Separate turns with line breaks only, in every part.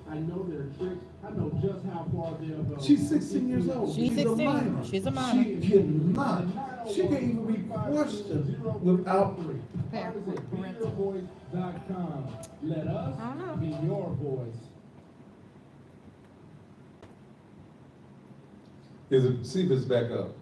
I know their tricks. I know just how far they'll go.
She's 16 years old.
She's
a
16.
minor.
She's a minor.
She cannot. She can't even be questioned without.
BeYourVoice.com. Let us
I don't know.
be your voice.
See if it's back up.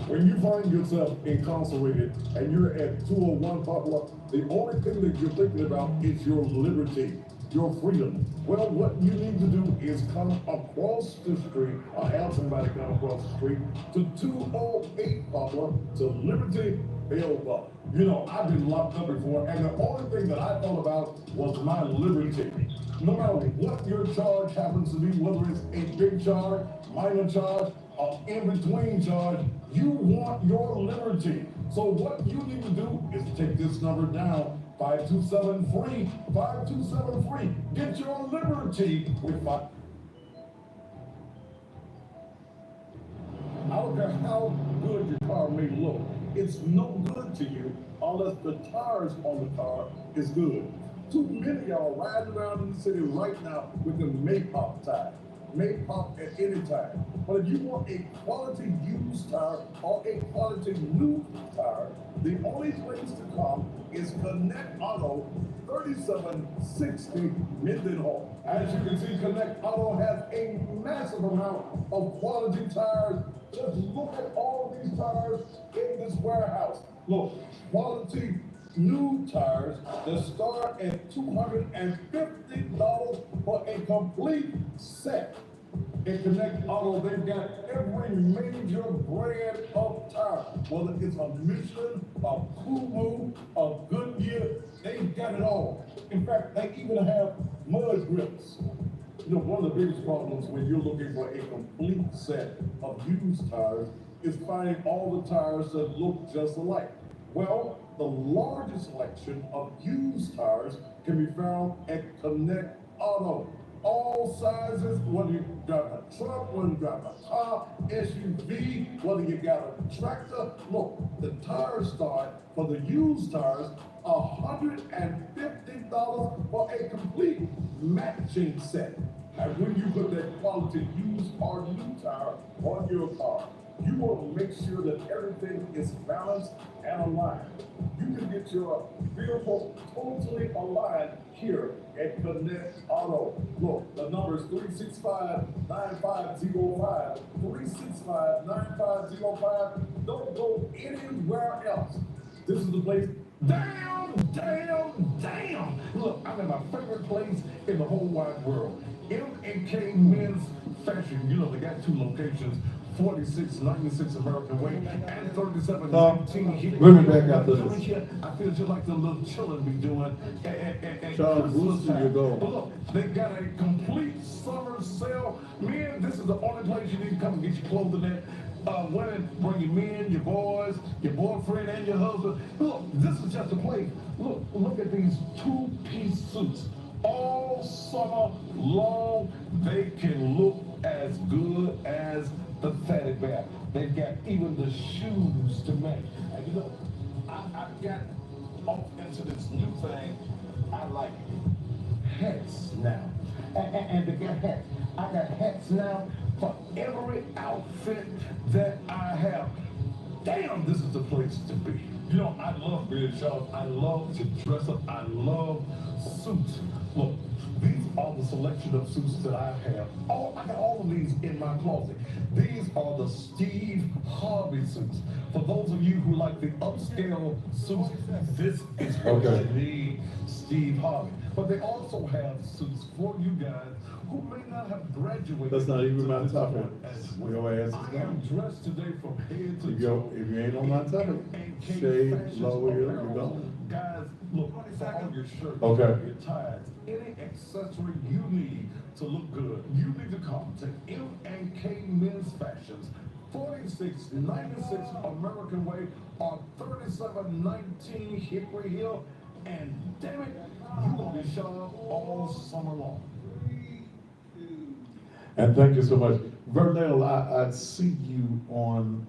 When you find yourself incarcerated and you're at 201 Poplar, the only thing that you're thinking about is your liberty, your freedom. Well, what you need to do is come across the street, or have somebody come across the street to 208 Poplar to Liberty Bail Bar. You know, I've been locked up before, and the only thing that I thought about was my liberty. No matter what your charge happens to be, whether it's a big charge, minor charge, or in-between charge, you want your liberty. So what you need to do is take this number down, 527-FREE, 527-FREE. Get your liberty with my... I don't care how good your car may look, it's no good to you unless the tires on the car is good. Too many of y'all riding around in the city right now with the Maypop tire. Maypop at any time. But if you want a quality used tire or a quality new tire, the only place to come is Connect Auto, 3760 Mendenhall. As you can see, Connect Auto has a massive amount of quality tires. Just look at all these tires in this warehouse. Look, quality new tires that start at $250 for a complete set. In Connect Auto, they've got every major brand of tire, whether it's a Michelin, a Kumu, a Goodyear, they've got it all. In fact, they even have mud grips. You know, one of the biggest problems when you're looking for a complete set of used tires is finding all the tires that look just alike. Well, the largest selection of used tires can be found at Connect Auto. All sizes, whether you got a truck, whether you got a car, SUV, whether you got a tractor. Look, the tires start for the used tires $150 for a complete matching set. And when you put that quality used or new tire on your car, you want to make sure that everything is balanced and aligned. You can get your vehicle totally aligned here at Connect Auto. Look, the number is 365-9505. 365-9505. Don't go anywhere else. This is the place. Damn! Look, I'm in my favorite place in the whole wide world. M&K Men's Fashion. You know, they got two locations. 4696 American Way and 3719.
Bring it back after this.
I feel just like the little children be doing at
Charles,
Christmas
boosting your
time.
goal.
But look, they got a complete summer sale. Men, this is the only place you need to come and get your clothing at. Women, bring your men, your boys, your boyfriend, and your husband. Look, this is just a place. Look at these two-piece suits. All summer long, they can look as good as the Fatty Bear. They've got even the shoes to match. And you know, I got off into this new thing. I like hats now. And they got hats. I got hats now for every outfit that I have. Damn, this is the place to be. You know, I love being sharp. I love to dress up. I love suits. Look, these are the selection of suits that I have. I got all of these in my closet. These are the Steve Harvey suits. For those of you who like the upscale suits, this is what you need, Steve Harvey. But they also have suits for you guys who may not have graduated.
That's not even my
to this
topic.
point as well.
Your ass is
I am
gone.
dressed today from head to
If
toe.
you ain't on my topic,
M&K
shade,
Fashions
lower here,
apparel.
you gone.
Guys, look, for all your shirts,
Okay.
your ties, any accessory you need to look good, you need to come to M&K Men's Fashions, 4696 American Way or 3719 Hickory Hill, and damn it, you're gonna be sharp all summer long.
And thank you so much. Vernell, I see you on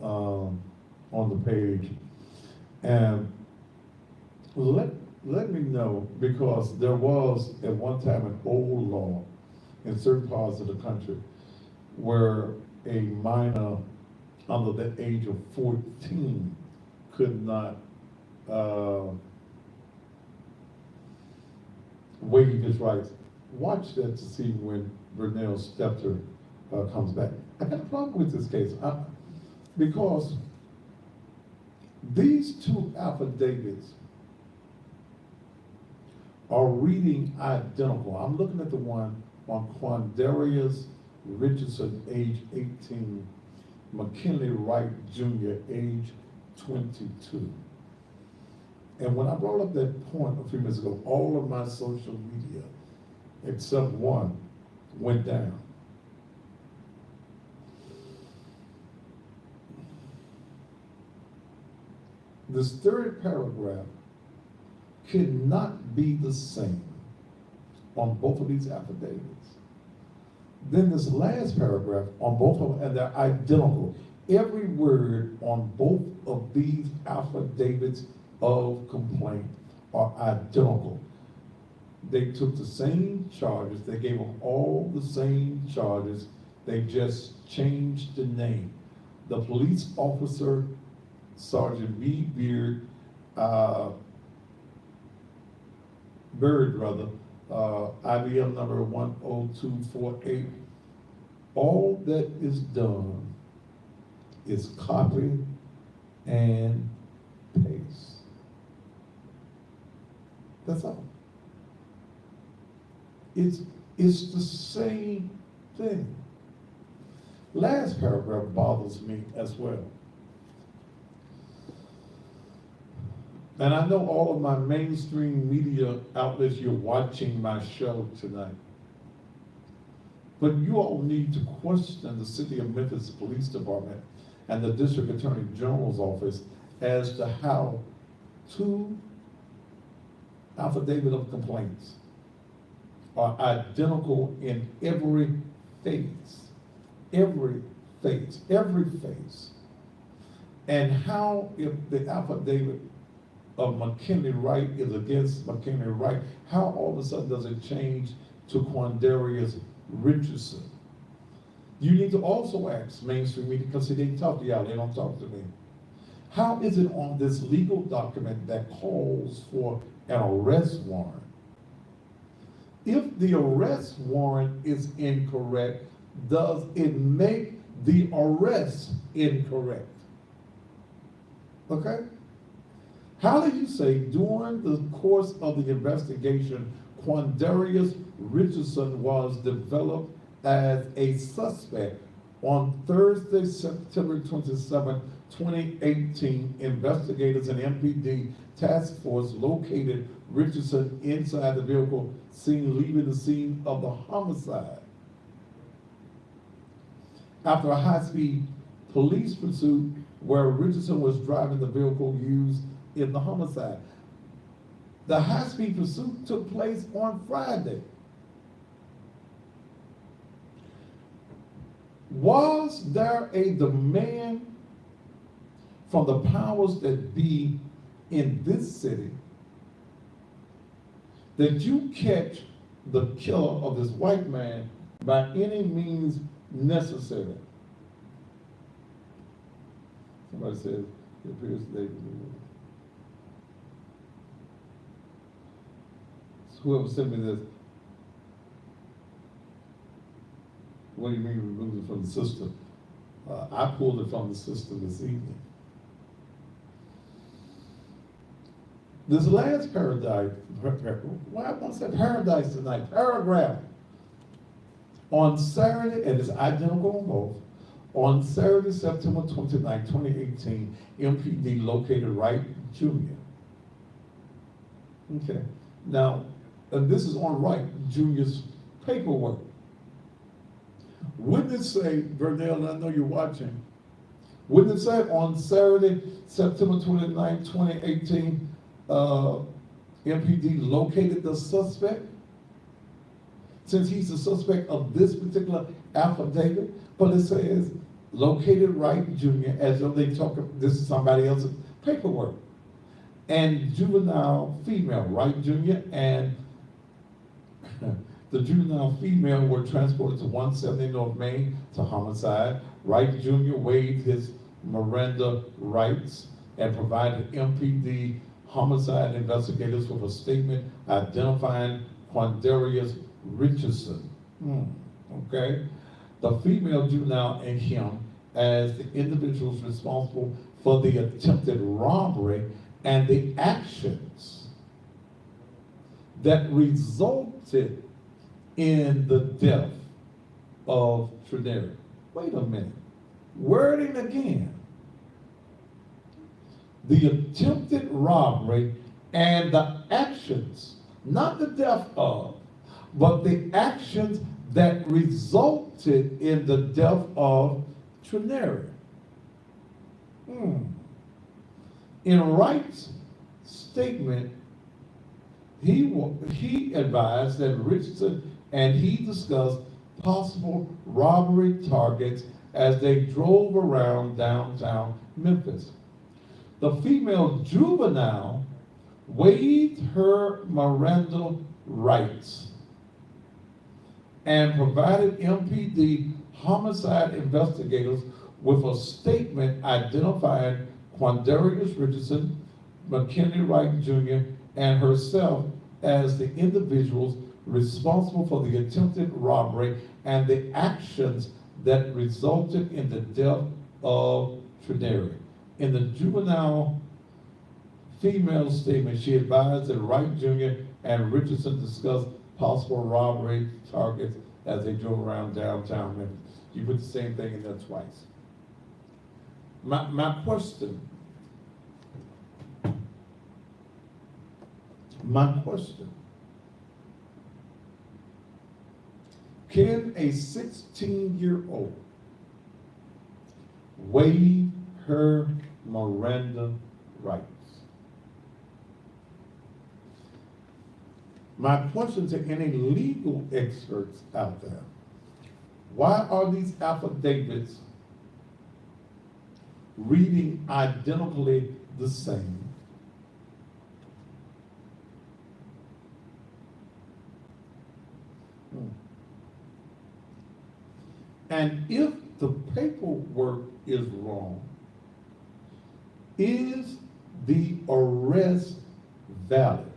on the page. And let me know, because there was at one time an old law in certain parts of the country where a minor under the age of 14 could not waive his rights. Watch that to see when Vernell Scepter comes back. I got a problem with this case because these two affidavits are reading identical. I'm looking at the one on Quandarius Richardson, age 18, McKinley Wright Jr., age 22. And when I brought up that point a few minutes ago, all of my social media, except one, went down. This third paragraph cannot be the same on both of these affidavits. Then this last paragraph on both of them, and they're identical. Every word on both of these affidavits of complaint are identical. They took the same charges, they gave them all the same charges, they just changed the name. The police officer, Sergeant B. Bird, IBM number 10248, all that is done is copy and paste. That's all. It's the same thing. Last paragraph bothers me as well. And I know all of my mainstream media outlets, you're watching my show tonight. But you all need to question the City of Memphis Police Department and the District Attorney General's office as to how two affidavit of complaints are identical in every phase. And how, if the affidavit of McKinley Wright is against McKinley Wright, how all of a sudden does it change to Quandarius Richardson? You need to also ask mainstream media, because they talk to y'all, they don't talk to me. How is it on this legal document that calls for an arrest warrant? If the arrest warrant is incorrect, does it make the arrest incorrect? Okay? How do you say during the course of the investigation, Quandarius Richardson was developed as a suspect? On Thursday, September 27, 2018, investigators and MPD task force located Richardson inside the vehicle leaving the scene of the homicide. After a high-speed police pursuit where Richardson was driving the vehicle used in the homicide. The high-speed pursuit took place on Friday. Was there a demand from the powers that be in this city that you catch the killer of this white man by any means necessary? Somebody says, it appears David. Whoever sent me this, what do you mean remove it from the system? I pulled it from the system this evening. This last paragraph on Saturday, and it's identical on both. On Saturday, September 29, 2018, MPD located Wright Jr. Okay, now, and this is on Wright Jr.'s paperwork. Wouldn't it say, Vernell, I know you're watching, wouldn't it say on Saturday, September 29, 2018, MPD located the suspect? Since he's the suspect of this particular affidavit, but it says located Wright Jr. as though they talk, this is somebody else's paperwork. And juvenile female, Wright Jr. and the juvenile female were transported to 170 North Main to homicide. Wright Jr. waived his Miranda rights and provided MPD homicide investigators with a statement identifying Quandarius Richardson. Okay? The female juvenile and him as the individuals responsible for the attempted robbery and the actions that resulted in the death of Trinary. Wait a minute. Wording again. The attempted robbery and the actions, not the death of, but the actions that resulted in the death of Trinary. In Wright's statement, he advised that Richardson and he discussed possible robbery targets as they drove around downtown Memphis. The female juvenile waived her Miranda rights and provided MPD homicide investigators with a statement identifying Quandarius Richardson, McKinley Wright Jr., and herself as the individuals responsible for the attempted robbery and the actions that resulted in the death of Trinary. In the juvenile female statement, she advised that Wright Jr. and Richardson discussed possible robbery targets as they drove around downtown Memphis. You put the same thing in there twice. My question, can a 16-year-old waive her Miranda rights? My question to any legal experts out there, why are these affidavits reading identically the same? And if the paperwork is wrong, is the arrest valid?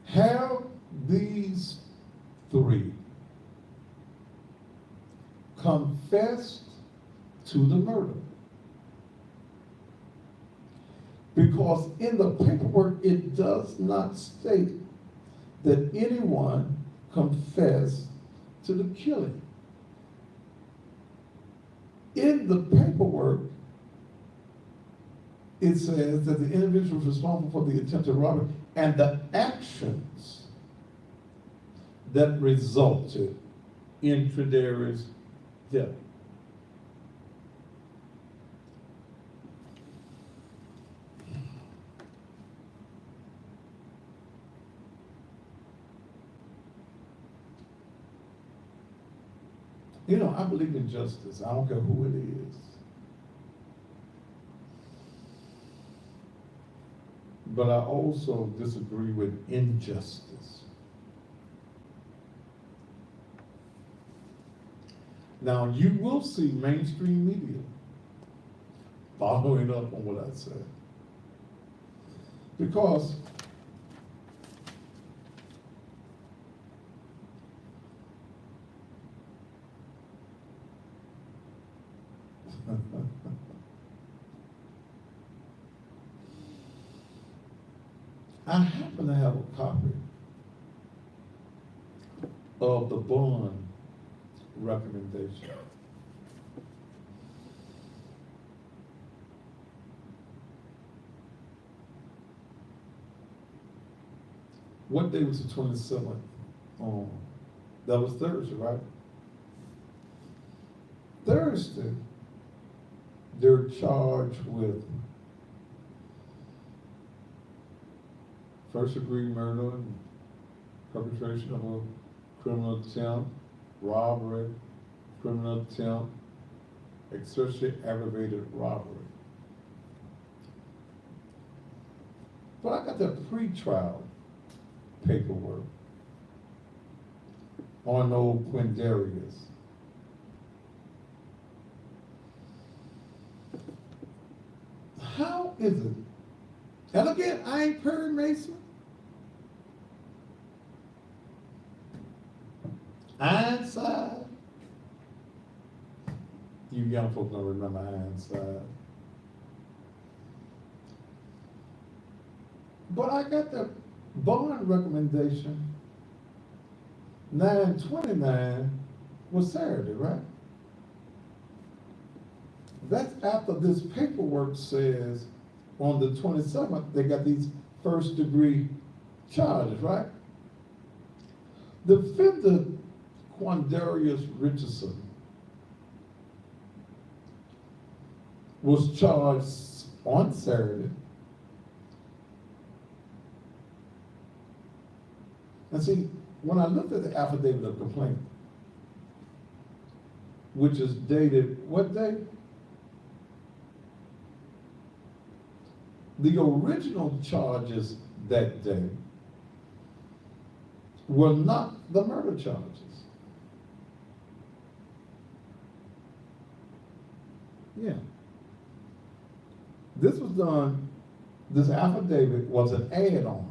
Have these three confessed to the murder? Because in the paperwork it does not state that anyone confessed to the killing. In the paperwork, it says that the individual is responsible for the attempted robbery and the actions that resulted in Trinari's death. You know, I believe in justice. I don't care who it is. But I also disagree with injustice. Now, you will see mainstream media following up on what I said. Because I happen to have a copy of the bond recommendation. What day was the 27th? That was Thursday, right? Thursday, they're charged with first-degree murder and perpetration of a criminal attempt, robbery, criminal attempt, especially aggravated robbery. But I got the pre-trial paperwork on old Quindarius. How is it? And again, I ain't Perry Mason. Ironside. You young folks don't remember Ironside. But I got the bond recommendation. 9/29 was Saturday, right? That's after this paperwork says on the 27th, they got these first degree charges, right? Defendant Quindarius Richardson was charged on Saturday. And see, when I looked at the affidavit of complaint, which is dated what day? The original charges that day were not the murder charges. Yeah. This was done, this affidavit was an add-on.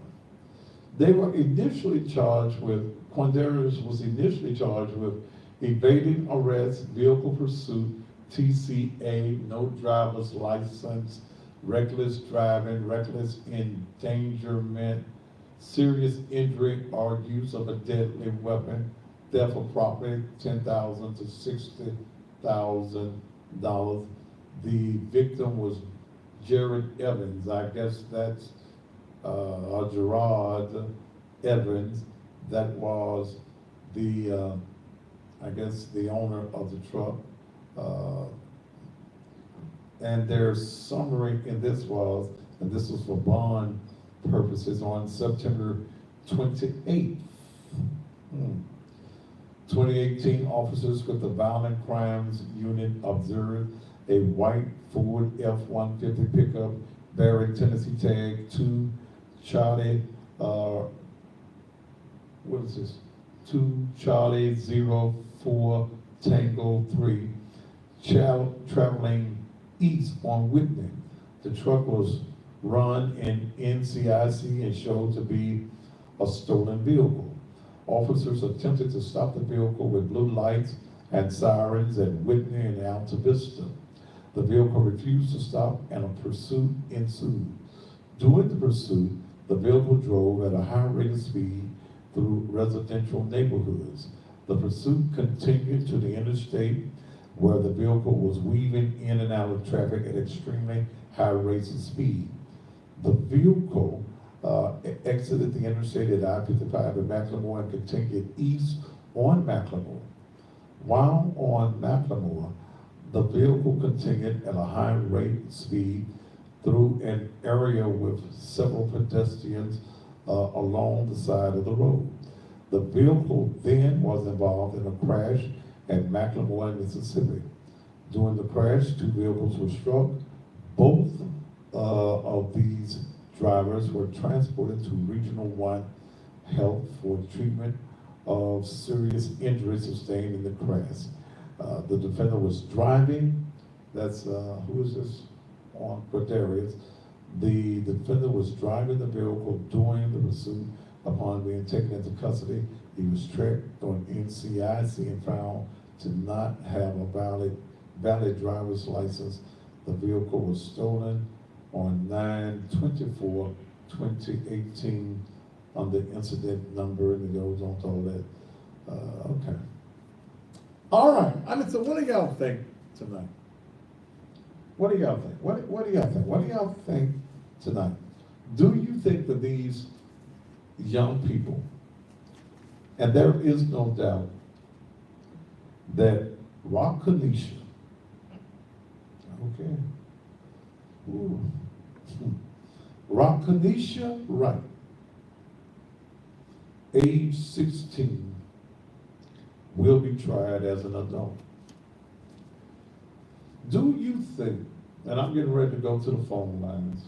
They were initially charged with, Quindarius was initially charged with evading arrest, vehicle pursuit, TCA, no driver's license, reckless driving, reckless endangerment, serious injury or use of a deadly weapon, theft of property, $10,000 to $60,000. The victim was Jared Evans. I guess that's Gerard Evans. That was the, I guess, the owner of the truck. And their summary in this was, and this was for bond purposes, on September 28th, 2018, officers with the Violent Crimes Unit observed a white Ford F-150 pickup bearing Tennessee tag 2 Charlie, what is this? 2 Charlie 04 Tango 3, traveling east on Whitney. The truck was run in NCIC and showed to be a stolen vehicle. Officers attempted to stop the vehicle with blue lights and sirens at Whitney and Alta Vista. The vehicle refused to stop and a pursuit ensued. During the pursuit, the vehicle drove at a high rate of speed through residential neighborhoods. The pursuit continued to the interstate where the vehicle was weaving in and out of traffic at extremely high rates of speed. The vehicle exited the interstate at I-55 at McLemore and continued east on McLemore. While on McLemore, the vehicle continued at a high rate of speed through an area with several pedestrians along the side of the road. The vehicle then was involved in a crash at McLemore, Mississippi. During the crash, 2 vehicles were struck. Both of these drivers were transported to Regional 1 Health for treatment of serious injuries sustained in the crash. The defendant was driving, that's, who is this? On Quindarius. The defendant was driving the vehicle during the pursuit. Upon being taken into custody, he was tracked on NCIC and found to not have a valid driver's license. The vehicle was stolen on 9/24/2018 on the incident number, and it goes on to all that. Okay. All right. I mean, so what do y'all think tonight? What do y'all think? What do y'all think? What do y'all think tonight? Do you think that these young people, and there is no doubt that Rock Kanisha, okay, ooh, Rock Kanisha Wright, age 16, will be tried as an adult. Do you think, and I'm getting ready to go to the phone lines.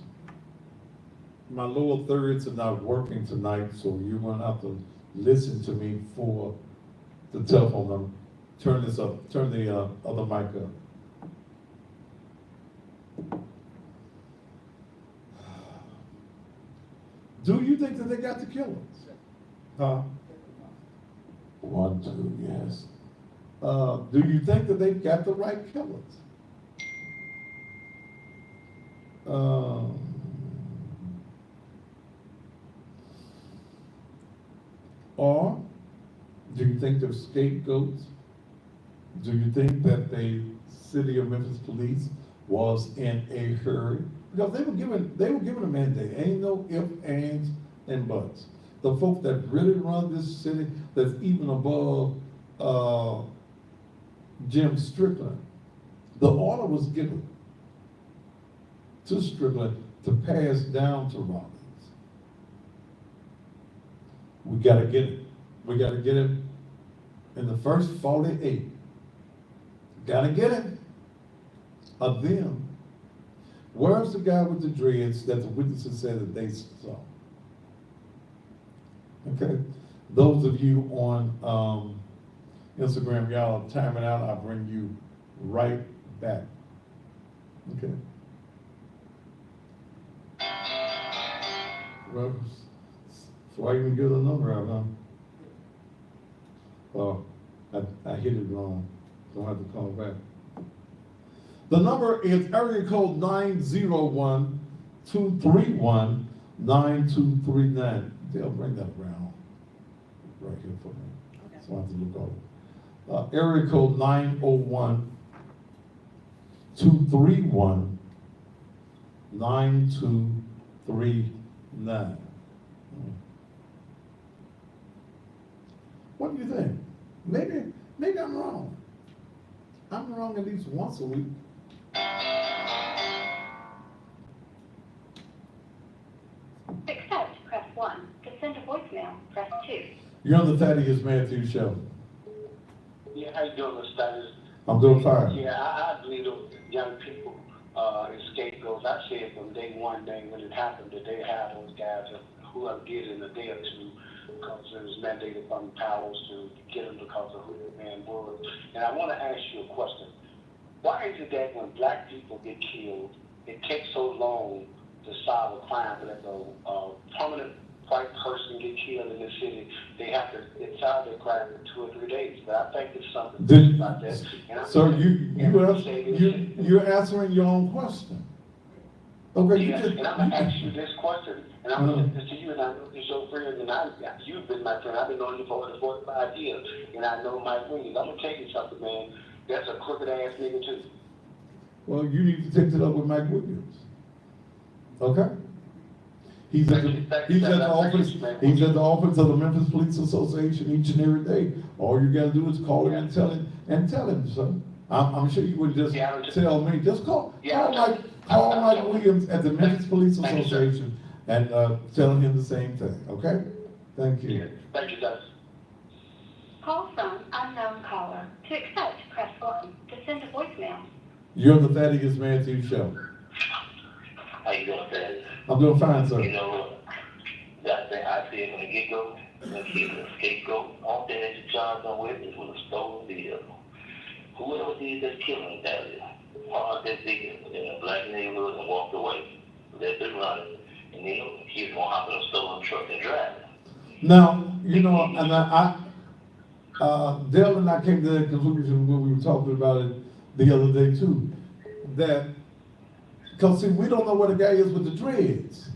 My lower thirds are not working tonight, so you're gonna have to listen to me for the telephone number. Turn this up, turn the other mic up. Do you think that they got the killers? Huh? 1, 2, yes. Do you think that they've got the right killers? Or do you think they're scapegoats? Do you think that the city of Memphis police was in a hurry? Because they were given a mandate. Ain't no ifs, ands, and buts. The folks that really run this city, that's even above Jim Strickland, the order was given to Strickland to pass down to Rollins. We gotta get it. We gotta get him in the first 48. Gotta get him. Of them. Where's the guy with the dreads that the witnesses said that they saw? Okay. Those of you on Instagram, y'all time it out. I'll bring you right back. Okay. Well, so I even get a number out, huh? Oh, I hit it wrong. Don't have to call back. The number is area code 901-231-9239. They'll bring that around right here for me. Okay. So I have to look over. Area code 901-231-9239. What do you think? Maybe I'm wrong. I'm wrong at least once a week.
To accept, press 1. To send a voicemail, press 2.
You're on the Thaddeus Matthews Show.
Yeah, how you doing, Mr. Studies?
I'm doing fine.
Yeah, I believe those young people as scapegoats. I said from day one, when it happened, that they had those guys, whoever did in a day or two, because it was mandated from the powers to get them because of who the man was. And I want to ask you a question. Why is it that when black people get killed, it takes so long to solve a crime, but if a prominent white person get killed in the city, they have to solve their crime in 2 or 3 days? But I think there's something about that.
So you're answering your own question. Okay,
yes, and I'm gonna ask you this question, and I'm gonna listen to you, and I know you're so friend, and you've been my friend. I've been knowing you for over 45 years, and I know Mike Williams. I'm gonna tell you something, man. That's a crooked ass nigga too.
Well, you need to take it up with Mike Williams. Okay? He's at the office of the Memphis Police Association each and every day. All you gotta do is call him and tell him, son. I'm sure you would just tell me. Just call Mike Williams at the Memphis Police Association and tell him the same thing. Okay? Thank you.
Thank you, guys.
Call from unknown caller. To accept, press 1. To send a voicemail.
You're on the Thaddeus Matthews Show.
How you doing, Thad?
I'm doing fine, sir.
You know, that thing I said from the get-go, the kid is a scapegoat. All thing that you charged them with is with a stolen vehicle. Whoever did this killing, that is, parked that vehicle in a black neighborhood and walked away. Let them run it. And then the kid's gonna hop in a stolen truck and drive it.
Now, you know, and Dale and I came to that conclusion when we were talking about it the other day too, that, because see, we don't know where the guy is with the dreads.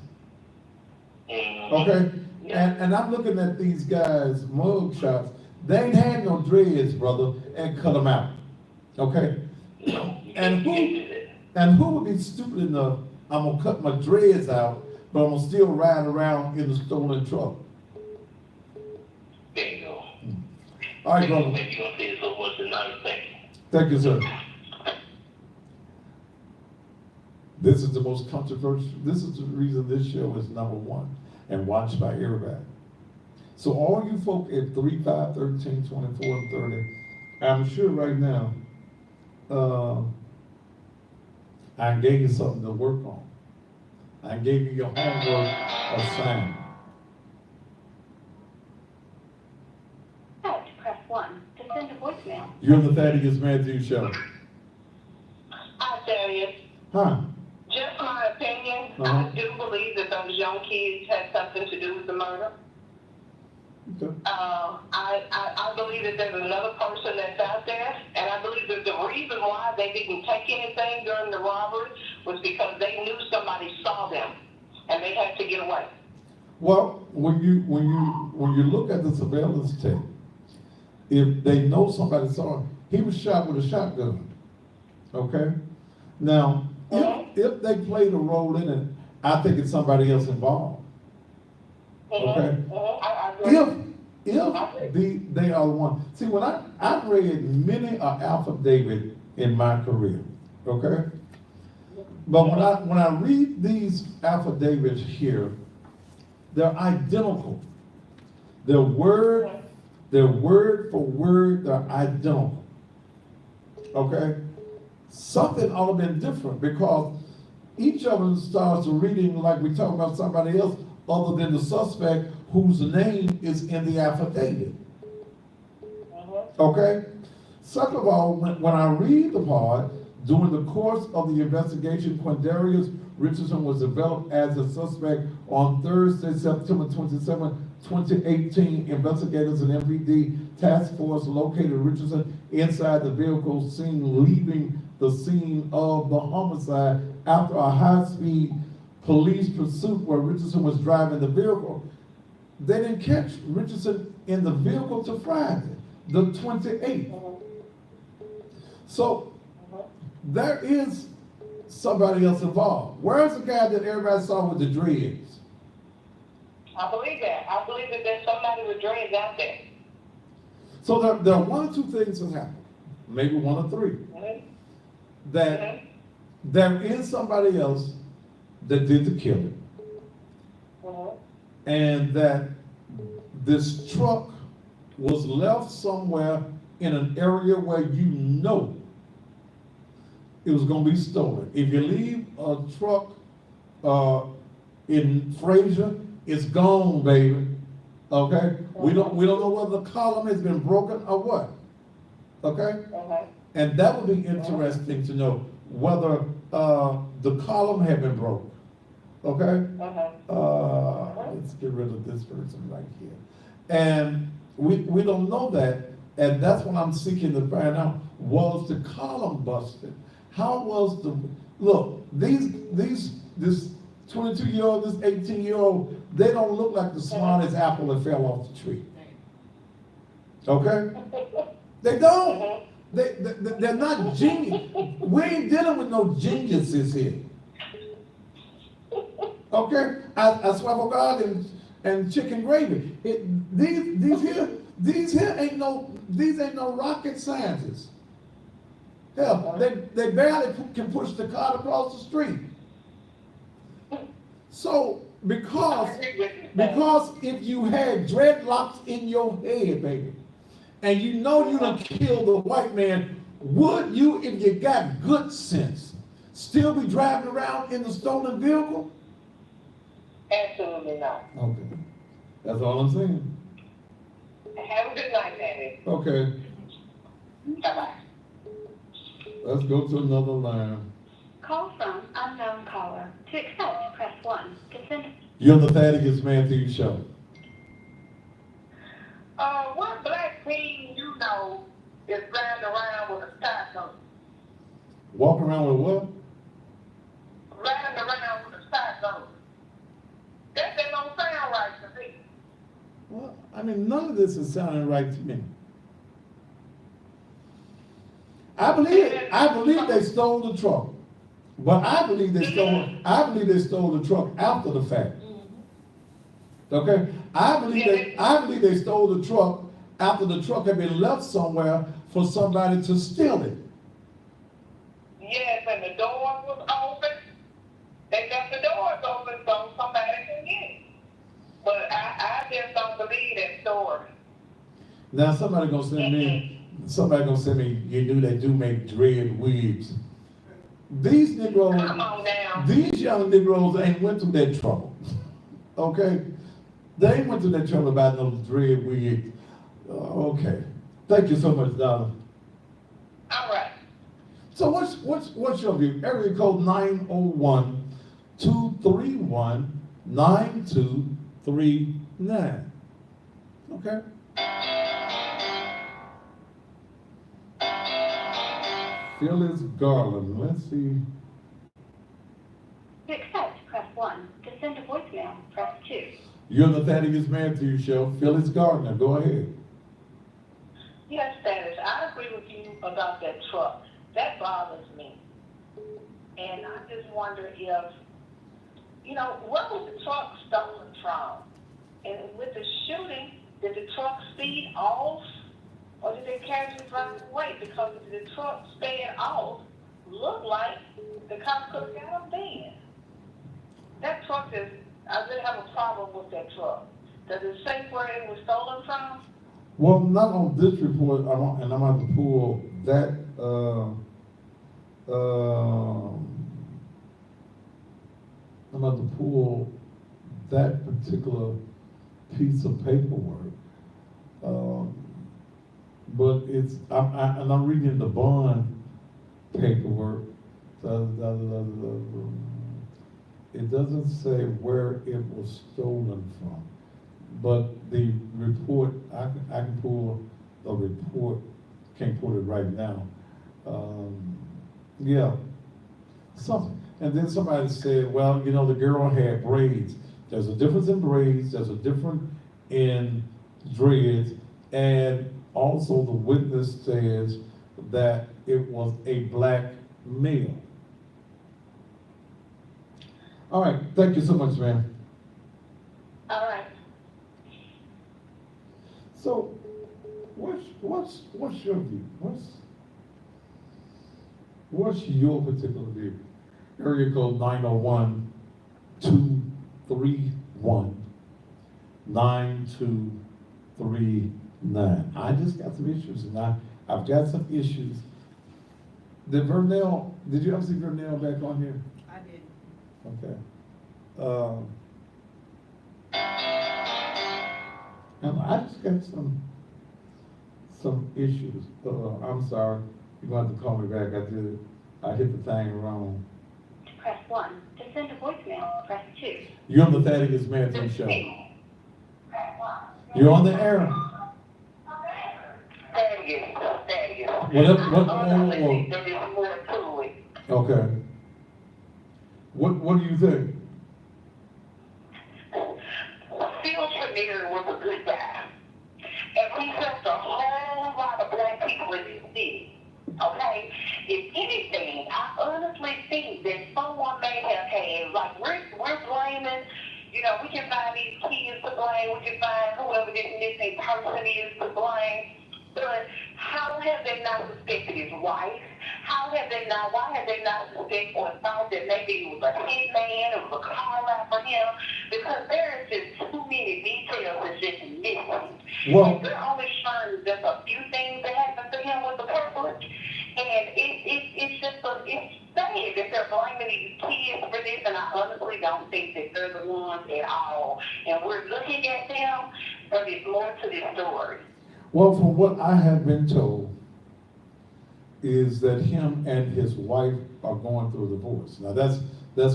Okay? And I'm looking at these guys' mug shots. They ain't had no dreads, brother, and cut them out. Okay? And who would be stupid enough, I'm gonna cut my dreads out, but I'm gonna still ride around in the stolen truck?
There you go.
All right, brother.
Thank you gonna say so much tonight. Thank you.
Thank you, sir. This is the most controversial, this is the reason this show is #1 and watched by everybody. So all you folk at 3, 5, 13, 24, and 30, I'm sure right now, I gave you something to work on. I gave you your homework assignment.
Press 1 to send a voicemail.
You're the Thaddeus Matthews Show.
I tell you,
Huh?
just my opinion,
Uh-huh.
I do believe that those young kids had something to do with the murder.
Okay.
I believe that there's another person that's out there, and I believe that the reason why they didn't take anything during the robbery was because they knew somebody saw them, and they had to get away.
Well, when you look at the surveillance tape, if they know somebody saw him, he was shot with a shotgun. Okay? Now, if they played a role in it, I think it's somebody else involved. Okay?
I agree.
If they are the one. See, when I've read many an affidavit in my career, okay? But when I read these affidavits here, they're identical. They're word for word, they're identical. Okay? Something ought to have been different because each of them starts reading like we talk about somebody else other than the suspect whose name is in the affidavit. Okay? Second of all, when I read the part, during the course of the investigation, Quindarius Richardson was developed as a suspect on Thursday, September 27, 2018. Investigators and MPD task force located Richardson inside the vehicle seen leaving the scene of the homicide after a high-speed police pursuit where Richardson was driving the vehicle. They didn't catch Richardson in the vehicle till Friday, the 28th. So there is somebody else involved. Where's the guy that everybody saw with the dreads?
I believe that. I believe that there's somebody with dreads out there.
So there are one or two things that happen, maybe one or three, that there is somebody else that did the killing, and that this truck was left somewhere in an area where you know it was going to be stolen. If you leave a truck in Fraser, it's gone, baby. Okay? We don't know whether the column has been broken or what. Okay? And that would be interesting to know whether the column had been broken. Okay? Let's get rid of this person right here. And we don't know that, and that's what I'm seeking to find out. Was the column busted? How was the, look, this 22-year-old, this 18-year-old, they don't look like the smartest apple that fell off the tree. Okay? They don't. They're not genius. We ain't dealing with no geniuses here. Okay? I swear for God and chicken gravy. These here ain't no rocket scientists. Hell, they barely can push the car across the street. So because if you had dreadlocks in your head, baby, and you know you done killed a white man, would you, if you got good sense, still be driving around in the stolen vehicle?
Absolutely not.
Okay. That's all I'm saying.
Have a good night, Danny.
Okay.
Bye-bye.
Let's go to another line.
Call from unknown caller. To accept, press 1. To send.
You're the Thaddeus Matthews Show.
What black teen you know is riding around with a tie coat?
Walking around with what?
Riding around with a tie coat. That don't sound right to me.
Well, I mean, none of this is sounding right to me. I believe they stole the truck. But I believe they stole the truck after the fact. Okay? I believe they stole the truck after the truck had been left somewhere for somebody to steal it.
Yes, and the door was open. They left the doors open so somebody can get it. But I just don't believe that story.
Now, somebody gonna send me, you knew they do make dread wigs. These Negroes,
Come on now.
these young Negroes ain't went through that trouble, okay? They ain't went through that trouble about no dread wigs. Okay, thank you so much, Donna.
All right.
So what's your view? Area code 901-231-9239. Okay. Phyllis Garland, let's see.
To accept, press 1. To send a voicemail, press 2.
You're the Thaddeus Matthews Show. Phyllis Gardner, go ahead.
Yes, Thaddeus, I agree with you about that truck. That bothers me. And I just wonder if, where was the truck stolen from? And with the shooting, did the truck speed off? Or did they casually drive away? Because if the truck sped off, looked like the cops could have got him then. That truck I really have a problem with that truck. Does it say where it was stolen from?
Well, not on this report, and I'm going to pull that, I'm about to pull that particular piece of paperwork. But I'm reading the bond paperwork. It doesn't say where it was stolen from. But the report, I can pull a report, can't pull it right now. Yeah, something. And then somebody said, well, the girl had braids. There's a difference in braids, there's a difference in dreads, and also the witness says that it was a black male. All right, thank you so much, ma'am.
All right.
So, what's your view? What's your particular view? Area code 901-231-9239. I just got some issues, and I've got some issues. Did you ever see Vernell back on here?
I did.
Okay. And I just got some issues. I'm sorry. You're going to have to call me back. I hit the thing wrong.
To press 1. To send a voicemail, press 2.
You're on the Thaddeus Matthews Show. You're on the air.
Thaddeus.
Okay. What do you think?
Phil Tremere was a good guy. And we helped a whole lot of black people in this city. Okay? If anything, I honestly think that someone may have had, like, we're blaming, we can find these kids to blame, we can find whoever this missing person is to blame. But how have they not suspected his wife? Why have they not suspected or thought that maybe it was a hitman, it was a car ride for him? Because there is just too many details that's just missing.
Well,
and they're only showing just a few things that happened to him with the public. And it's sad that they're blaming these kids for this, and I honestly don't think that they're the ones at all. And we're looking at them, but there's more to this story.
Well, from what I have been told, is that him and his wife are going through a divorce. Now that's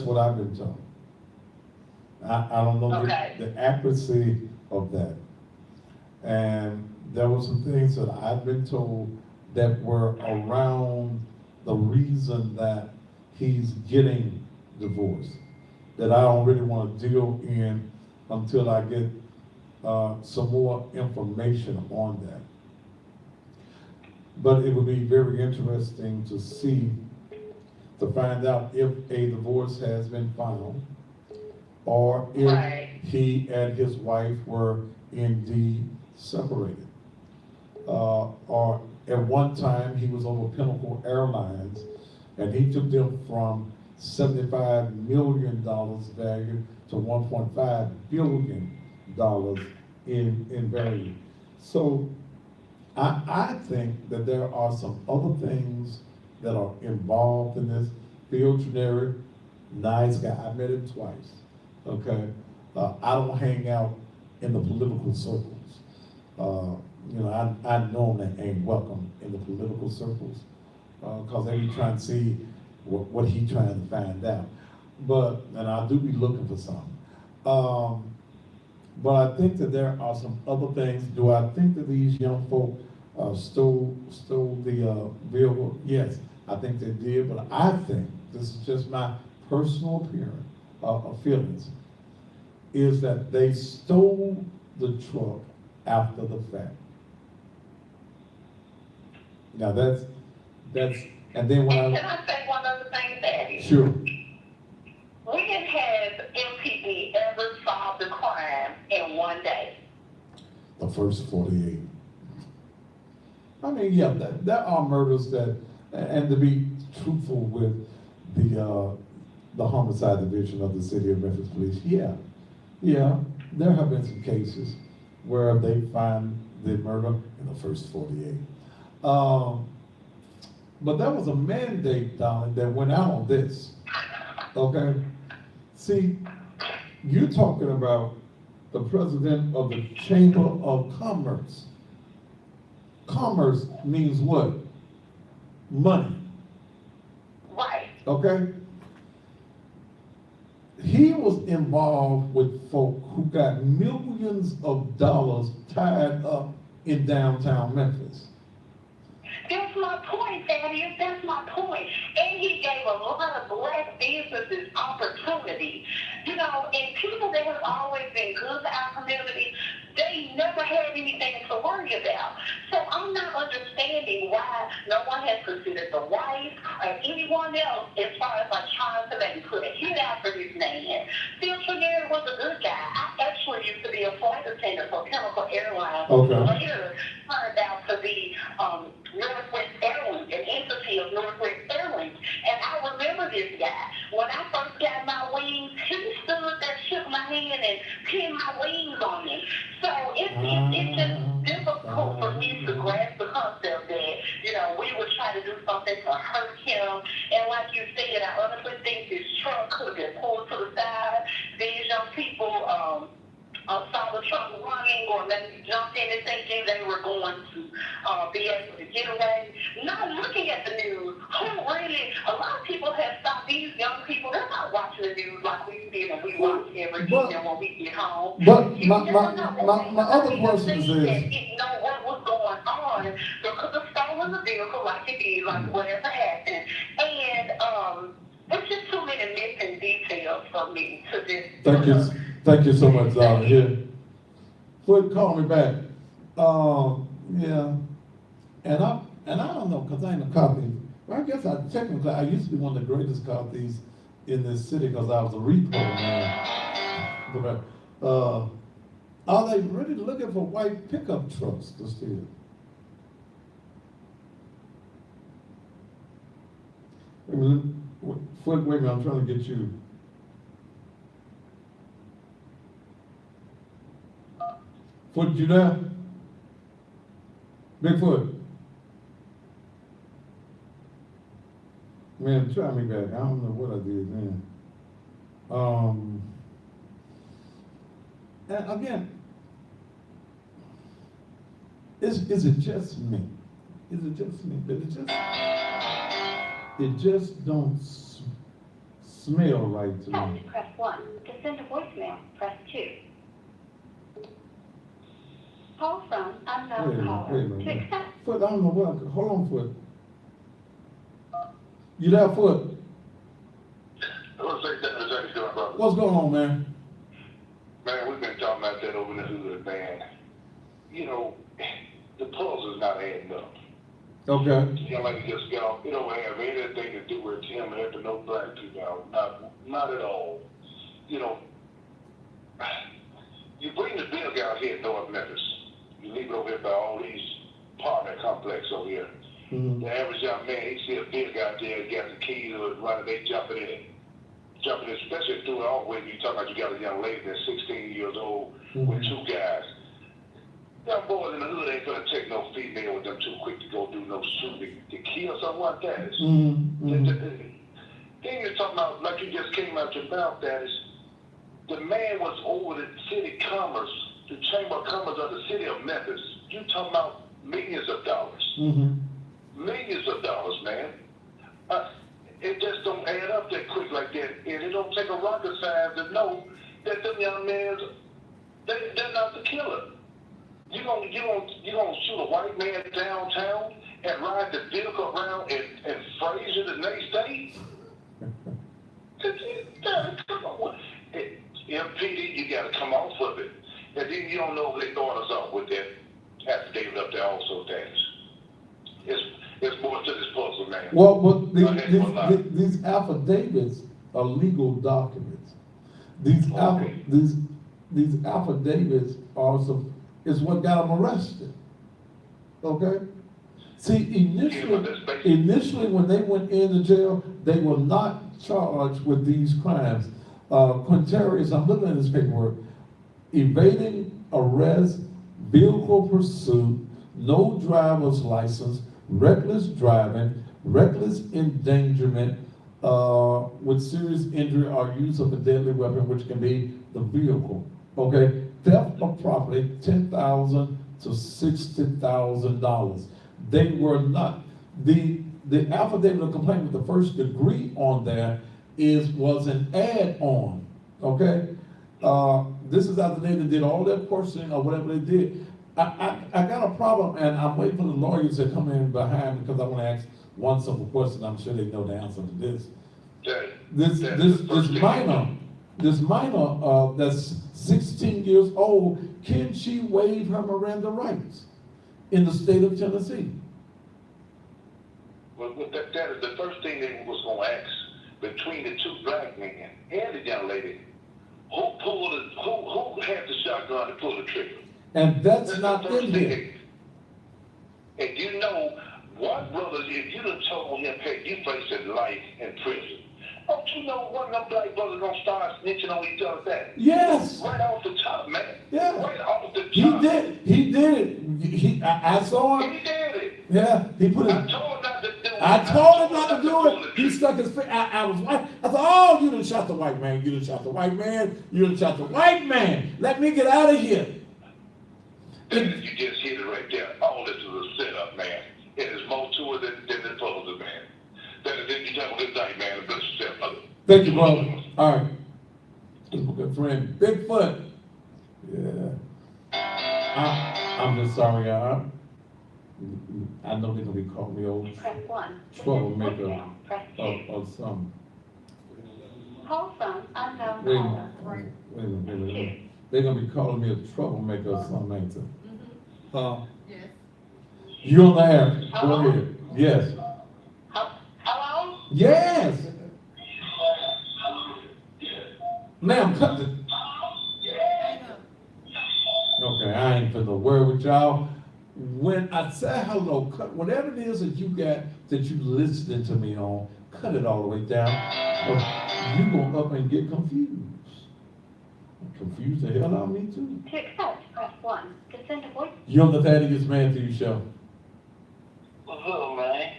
what I've been told. I don't know the accuracy of that. And there were some things that I've been told that were around the reason that he's getting divorced, that I don't really want to deal in until I get some more information on that. But it would be very interesting to find out if a divorce has been filed, or if he and his wife were indeed separated. Or at one time he was over Pinnacle Airlines, and he took them from $75 million value to $1.5 billion in value. So I think that there are some other things that are involved in this. Phil Trineri, nice guy, I met him twice, okay? I don't hang out in the political circles. You know, I normally ain't welcome in the political circles, cause they be trying to see what he trying to find out. And I do be looking for something. But I think that there are some other things. Do I think that these young folk stole the vehicle? Yes, I think they did, but I think, this is just my personal feelings, is that they stole the truck after the fact. Now that's, and then when
And can I say one other thing, Daddy?
Sure.
When has MPD ever solved a crime in one day?
The first 48. I mean, yeah, there are murders that, and to be truthful with the homicide division of the city of Memphis Police, yeah, there have been some cases where they find the murder in the first 48. But there was a mandate, darling, that went out on this, okay? See, you're talking about the president of the Chamber of Commerce. Commerce means what? Money.
Right.
Okay? He was involved with folk who got millions of dollars tied up in downtown Memphis.
That's my point, Thaddeus. That's my point. And he gave a lot of black businesses opportunity. You know, and people that have always been good to our community, they never had anything to worry about. So I'm not understanding why no one has considered the wife or anyone else as far as like trying to maybe put a hit out for this man. Phil Trineri was a good guy. I actually used to be a flight attendant for Chemical Airlines.
Okay.
Later turned out to be Northwest Airlines, an entity of Northwest Airlines. And I remember this guy. When I first got my wings, he stood there, shook my hand, and pinned my wings on me. So it's just difficult for me to grasp the concept that, you know, we would try to do something to hurt him. And like you said, I honestly think this truck could have been pulled to the side. These young people saw the truck running, or maybe jumped in and thinking they were going to be able to get away. Not looking at the news, a lot of people have stopped. These young people, they're not watching the news like we did and we watch every evening when we get home.
But
You
my
never know.
other question is this.
Didn't know what was going on, so could have stolen the vehicle like it did, like whatever happened. And there's just too many missing details for me to just.
Thank you so much, darling. Here, Foot, call me back. Yeah, and I don't know, cause I ain't a copy. Well, I guess I used to be one of the greatest copies in this city because I was a repo man. But are they really looking for white pickup trucks to steal? Wait a minute, Foot, wait a minute, I'm trying to get you. Foot, you there? Bigfoot. Man, try me back. I don't know what I did, man. And again, is it just me? Is it just me? But it just don't smell right to me.
Press 1. To send a voicemail, press 2. Call from unknown caller.
Wait a
To
minute.
accept.
Foot, I don't know what. Hold on, Foot. You there, Foot? What's going on, man?
Man, we've been talking about that over the hood, man. You know, the puzzle's not adding up.
Okay.
You know, like you just got off, it don't have anything to do with him and to no black people. Not at all. You know, you bring the bill out here in North Memphis. You leave it over here by all these apartment complex over here.
Mm-hmm.
The average young man, he see a big out there, got the keys or running, they jumping in it. jumping, especially through it all when you talk about you got a young lady that's 16 years old with two guys. Young boys in the hood ain't gonna take no female with them too quick to go do no shooting to kill someone. That is. Then you're talking about, like you just came out your mouth, that is, the man was over the city commerce, the chamber of commerce of the city of Memphis. You talking about millions of dollars. Millions of dollars, man. It just don't add up that quick like that. And it don't take a rocket science to know that them young men, they're not the killer. You gonna shoot a white man downtown and ride the vehicle around and Fraser the next day? Come on. MPD, you gotta come off of it. And then you don't know they throwing us off with that affidavit up there also, Dennis. It's more to this puzzle, man.
Well, but these affidavits are legal documents. These affidavits is what got them arrested. Okay? See, initially when they went into jail, they were not charged with these crimes. Quintarius, I'm looking at this paperwork, evading arrest, vehicle pursuit, no driver's license, reckless driving, reckless endangerment with serious injury or use of a deadly weapon, which can be the vehicle. Okay, theft of property, $10,000 to $60,000. They were not. The affidavit of complaint with the first degree on there was an add-on. Okay, this is after they did all their questioning or whatever they did. I got a problem, and I'm waiting for the lawyers to come in behind because I want to ask one simple question. I'm sure they know the answer to this. This minor that's 16 years old, can she waive her Miranda rights in the state of Tennessee?
Well, that is the first thing they was going to ask between the two black men and the young lady. Who had the shotgun to pull the trigger?
And that's not in here.
And you know, one brother, if you done told him, hey, you facing life in prison, don't you know one of them black brothers gonna start snitching on each other back?
Yes.
Right off the top, man.
Yeah.
Right off the top.
He did it. I saw him.
He did it.
Yeah, he put it.
I told him not to do it.
I told him not to do it. He stuck his finger. I thought, oh, you done shot the white man. You done shot the white man. You done shot the white man. Let me get out of here.
And you just hit it right there. All this is a setup, man. It is more to it than the puzzle, man. That is it. You have a good night, man. And bless yourself, brother.
Thank you, brother. All right. This is my good friend, Bigfoot. Yeah. I'm just sorry, I know they're gonna be calling me old
Press 1.
troublemaker
Press 2.
or something.
Call from unknown
Wait a
caller.
minute. They're gonna be calling me a troublemaker or something, ain't they?
Yes.
You on the air? Go ahead. Yes.
Hello?
Yes. Ma'am, cut the. Okay, I ain't finna worry with y'all. When I say hello, cut whatever it is that you got that you listening to me on, cut it all the way down. Or you gonna up and get confused. Confused the hell out of me too.
To accept, press 1. To send a voice.
You're on the Thaddeus Matthews Show.
What's up, man?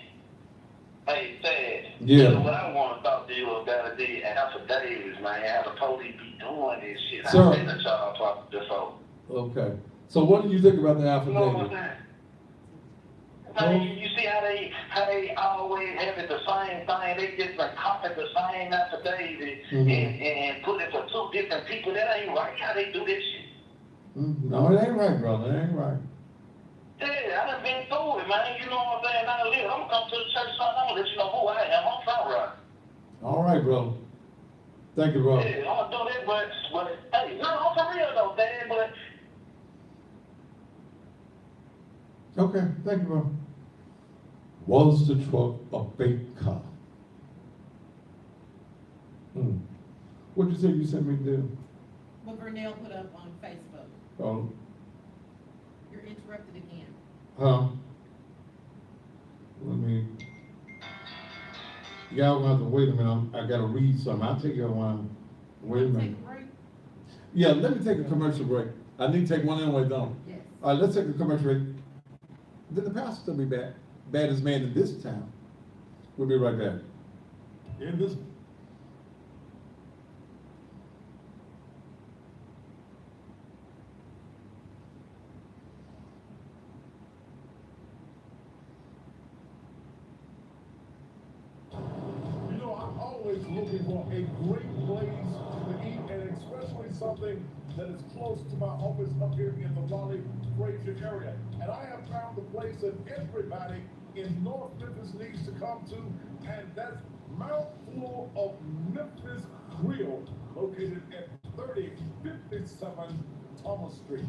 Hey, Thad.
Yeah.
So what I want to talk to you about the affidavits, man. How the police be doing this shit.
Sir.
I've been a child talk before.
Okay. So what do you think about the
You know what I'm
affidavit?
saying? You see how they always have it the same thing. They just like copy the same affidavit and put it for two different people. That ain't right. How they do this shit?
No, it ain't right, brother. It ain't right.
Yeah, I done been through it, man. You know what I'm saying? I'm gonna come to the church Sunday. I'm gonna let you know who I am. I'm South Rock.
All right, bro. Thank you, bro.
Yeah, I'm gonna do that, but hey, no, I'm for real though, Dad. But
Okay, thank you, bro. Was the truck a fake car? What'd you say you sent me to do?
What Vernell put up on Facebook.
Oh,
You're interrupted again.
huh? Let me. Y'all gonna have to wait a minute, I gotta read something, I'll take you a while. Wait a
Take
minute.
a break?
Yeah, let me take a commercial break. I need to take one anyway, don't I?
Yes.
All right, let's take a commercial break. Then the pastor will be back, baddest man in this town. We'll be right back.
In this You know, I'm always looking for a great place to eat, and especially something that is close to my office up here in the Raleigh Fraser area. And I have found the place that everybody in North Memphis needs to come to, and that's Mouthful of Memphis Grill, located at 3057 Thomas Street.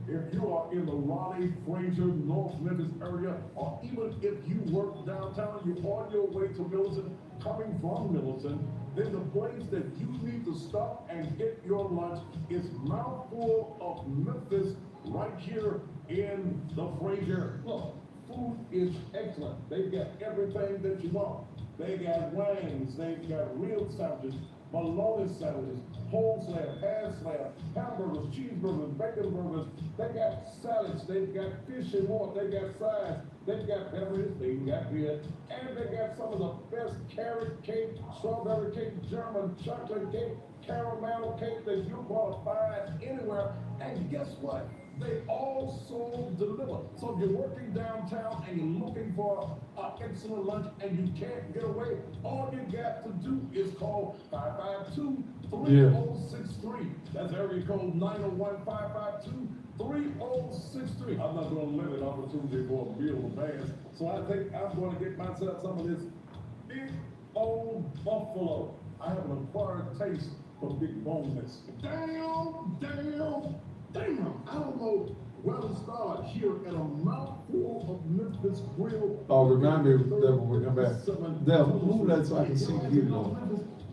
If you are in the Raleigh, Fraser, North Memphis area, or even if you work downtown, you're on your way to Milton, coming from Milton, then the place that you need to stop and get your lunch is Mouthful of Memphis right here in the Fraser. Look, food is excellent. They've got everything that you want. They got wings, they've got real sandwiches, bologna sandwiches, whole slab, half slab, hamburgers, cheeseburgers, bacon burgers. They got salads, they've got fish and more, they got sides, they've got beverages, they got beer, and they got some of the best carrot cake, strawberry cake, German chocolate cake, caramel cake that you're gonna find anywhere. And guess what? They also deliver. So if you're working downtown and you're looking for an excellent lunch and you can't get away, all you got to do is call 552-3063. That's area code 901-552-3063. I'm not gonna limit opportunity for a meal of bands, so I think I'm gonna get myself some of this big old buffalo. I have an acquired taste for big boneless. Damn! I don't know where to start here at a Mouthful of Memphis Grill.
Oh, remind me that when we come back. Devil, move that so I can see you, Lord.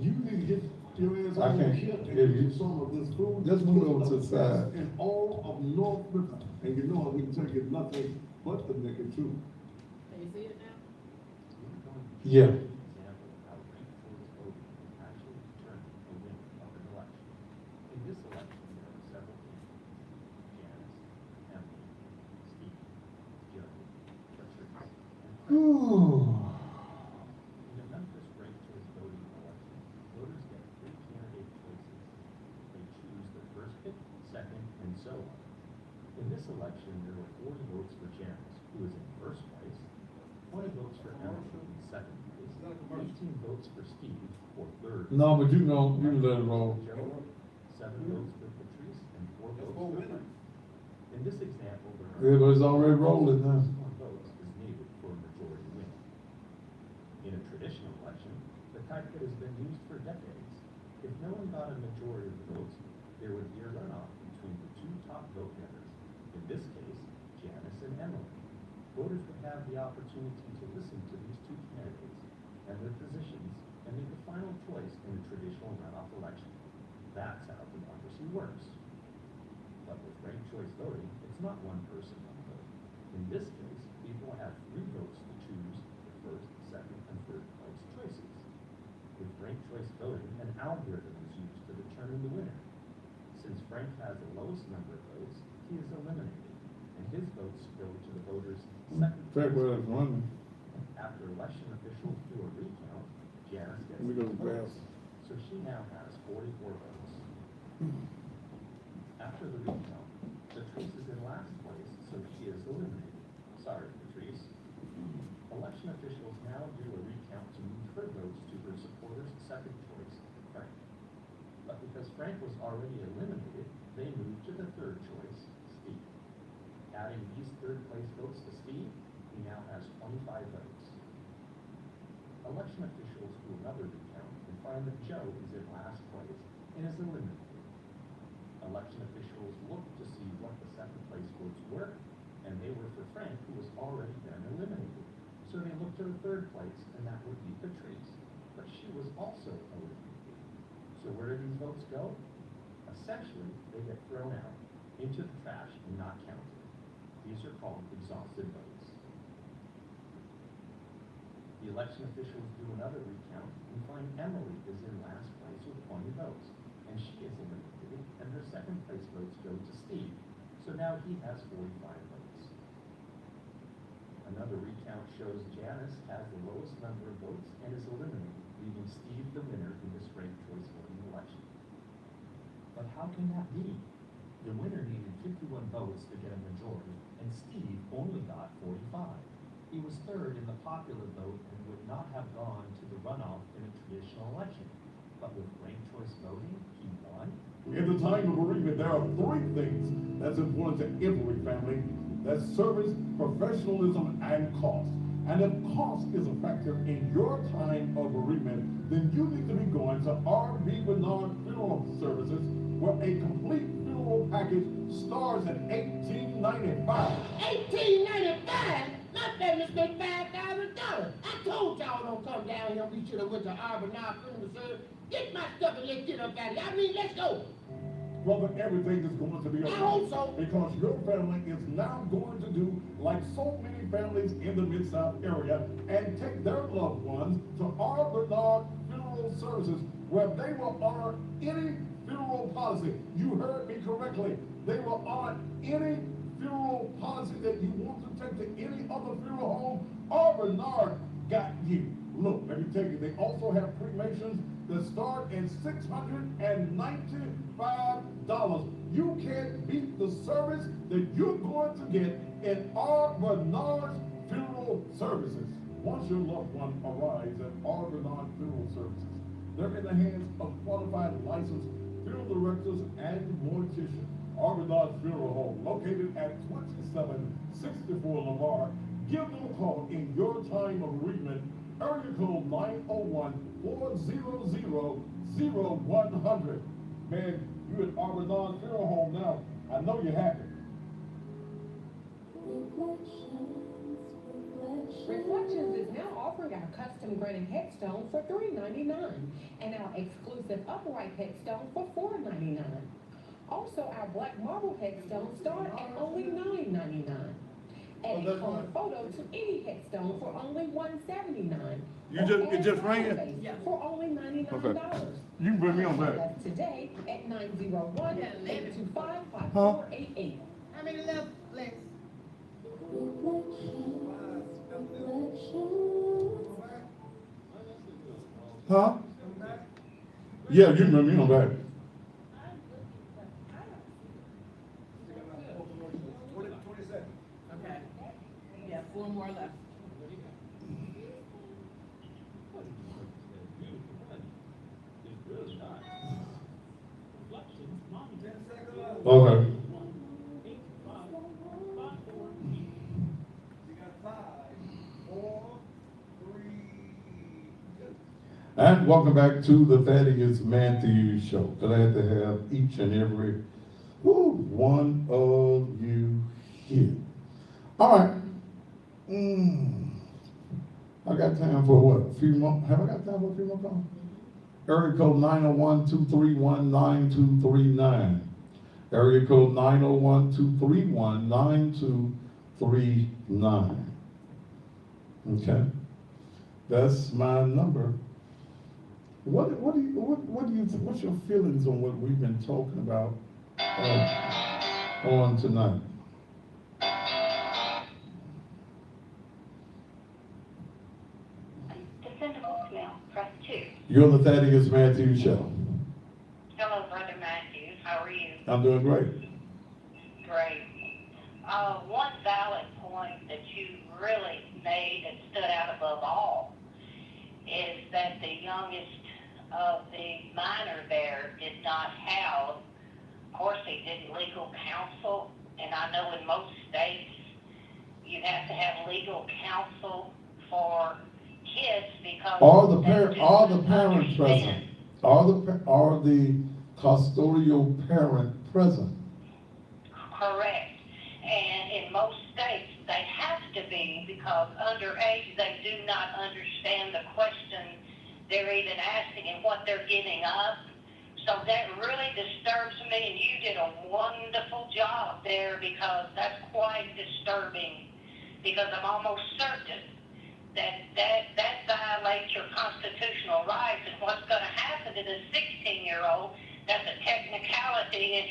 You need to get your ass
I
on
can't
here
hear
and
you.
get some of this food.
Just move over to the side.
In all of North Memphis, and you know we can take it nothing but the naked truth.
Can you see it now?
Yeah.
In this election, there were several candidates: Janice, Emily, Steve, Joe, Patrice, and
Ooh.
in the Memphis ranked choice voting election, voters get 3 candidate choices. They choose the first pick, second, and so on. In this election, there were 40 votes for Janice, who is in first place, 20 votes for Emily in second place, 18 votes for Steve for third.
No, but you know, you can let it roll.
Joe, 7 votes for Patrice, and 4 votes for Frank. In this example, there are
Yeah, but it's already rolling now.
61 votes is needed for a majority win. In a traditional election, the type that has been used for decades, if no one got a majority of the votes, there would be a runoff between the 2 top vote getters, in this case, Janice and Emily. Voters would have the opportunity to listen to these 2 candidates and their positions and make a final choice in a traditional runoff election. That's how democracy works. But with ranked choice voting, it's not one person, one vote. In this case, people have 3 votes to choose the first, second, and third place choices. With ranked choice voting, an algorithm is used to determine the winner. Since Frank has the lowest number of votes, he is eliminated, and his votes go to the voters' second
Fair
place.
word, running.
After election officials do a recount, Janice gets
We go
the votes,
fast.
so she now has 44 votes. After the recount, Patrice is in last place, so she is eliminated. Sorry, Patrice. Election officials now do a recount to move her votes to her supporters' second choice, Frank. But because Frank was already eliminated, they moved to the third choice, Steve. Adding these third place votes to Steve, he now has 25 votes. Election officials do another recount and find that Joe is in last place and is eliminated. Election officials look to see what the second place votes were, and they were for Frank, who was already been eliminated. So they look to the third place, and that would be Patrice, but she was also eliminated. So where do these votes go? Essentially, they get thrown out into the trash and not counted. These are called exhausted votes. The election officials do another recount and find Emily is in last place with 20 votes, and she is eliminated, and her second place votes go to Steve. So now he has 45 votes. Another recount shows Janice has the lowest number of votes and is eliminated, leaving Steve the winner in this ranked choice voting election. But how can that be? The winner needed 51 votes to get a majority, and Steve only got 45. He was third in the popular vote and would not have gone to the runoff in a traditional election. But with ranked choice voting, he won.
In the time of bereavement, there are three things that's important to every family. That's service, professionalism, and cost. And if cost is a factor in your time of bereavement, then you need to be going to R.B. Bernard Funeral Services, where a complete funeral package starts at $18.95.
$18.95? My family spent $5,000. I told y'all don't come down here. We should have went to Arbonne Funeral Service. Get my stuff and let's get up out of here. I mean, let's go.
Brother, everything is going to be okay.
I hope so.
Because your family is now going to do like so many families in the Mid-South area and take their loved ones to our Bernard Funeral Services, where they will honor any funeral policy. You heard me correctly. They will honor any funeral policy that you want to take to any other funeral home. Our Bernard got you. Look, let me tell you, they also have cremations that start at $695. You can't beat the service that you're going to get in our Bernard's Funeral Services. Once your loved one arrives at our Bernard Funeral Services, they're in the hands of qualified licensed funeral directors and morticians. Our Bernard Funeral Home, located at 2764 Lamar. Give them a call in your time of bereavement. Area code 901-400-0100. Man, you at our Bernard Funeral Home now. I know you're happy.
Reflections is now offering our custom granite headstone for $3.99 and our exclusive upright headstone for $4.99. Also, our black marble headstones start at only $9.99. And a color photo to any headstone for only $179.
It just rang?
Yeah. For only $99.
Okay. You can put me on that.
That's today at 901-825-5488.
How many left, Lex?
Huh? Yeah, you can put me on that.
Okay. Yeah, 4 more left.
Okay. And welcome back to the Thaddeus Matthews Show. Glad to have each and every one of you here. All right. I got time for what? A few more? Have I got time for a few more calls? Area code 901-231-9239. Area code 901-231-9239. Okay. That's my number. What's your feelings on what we've been talking about on tonight?
To send a voicemail, press 2.
You're on the Thaddeus Matthews Show.
Hello, Brother Matthews. How are you?
I'm doing great.
Great. One valid point that you really made that stood out above all is that the youngest of the minor there did not have, of course he did legal counsel, and I know in most states you have to have legal counsel for kids because
Are the parents present? Are the custodial parent present?
Correct. And in most states, they have to be because underage, they do not understand the question they're even asking and what they're giving up. So that really disturbs me, and you did a wonderful job there because that's quite disturbing because I'm almost certain that violates your constitutional rights, and what's gonna happen to the 16-year-old, that's a technicality, and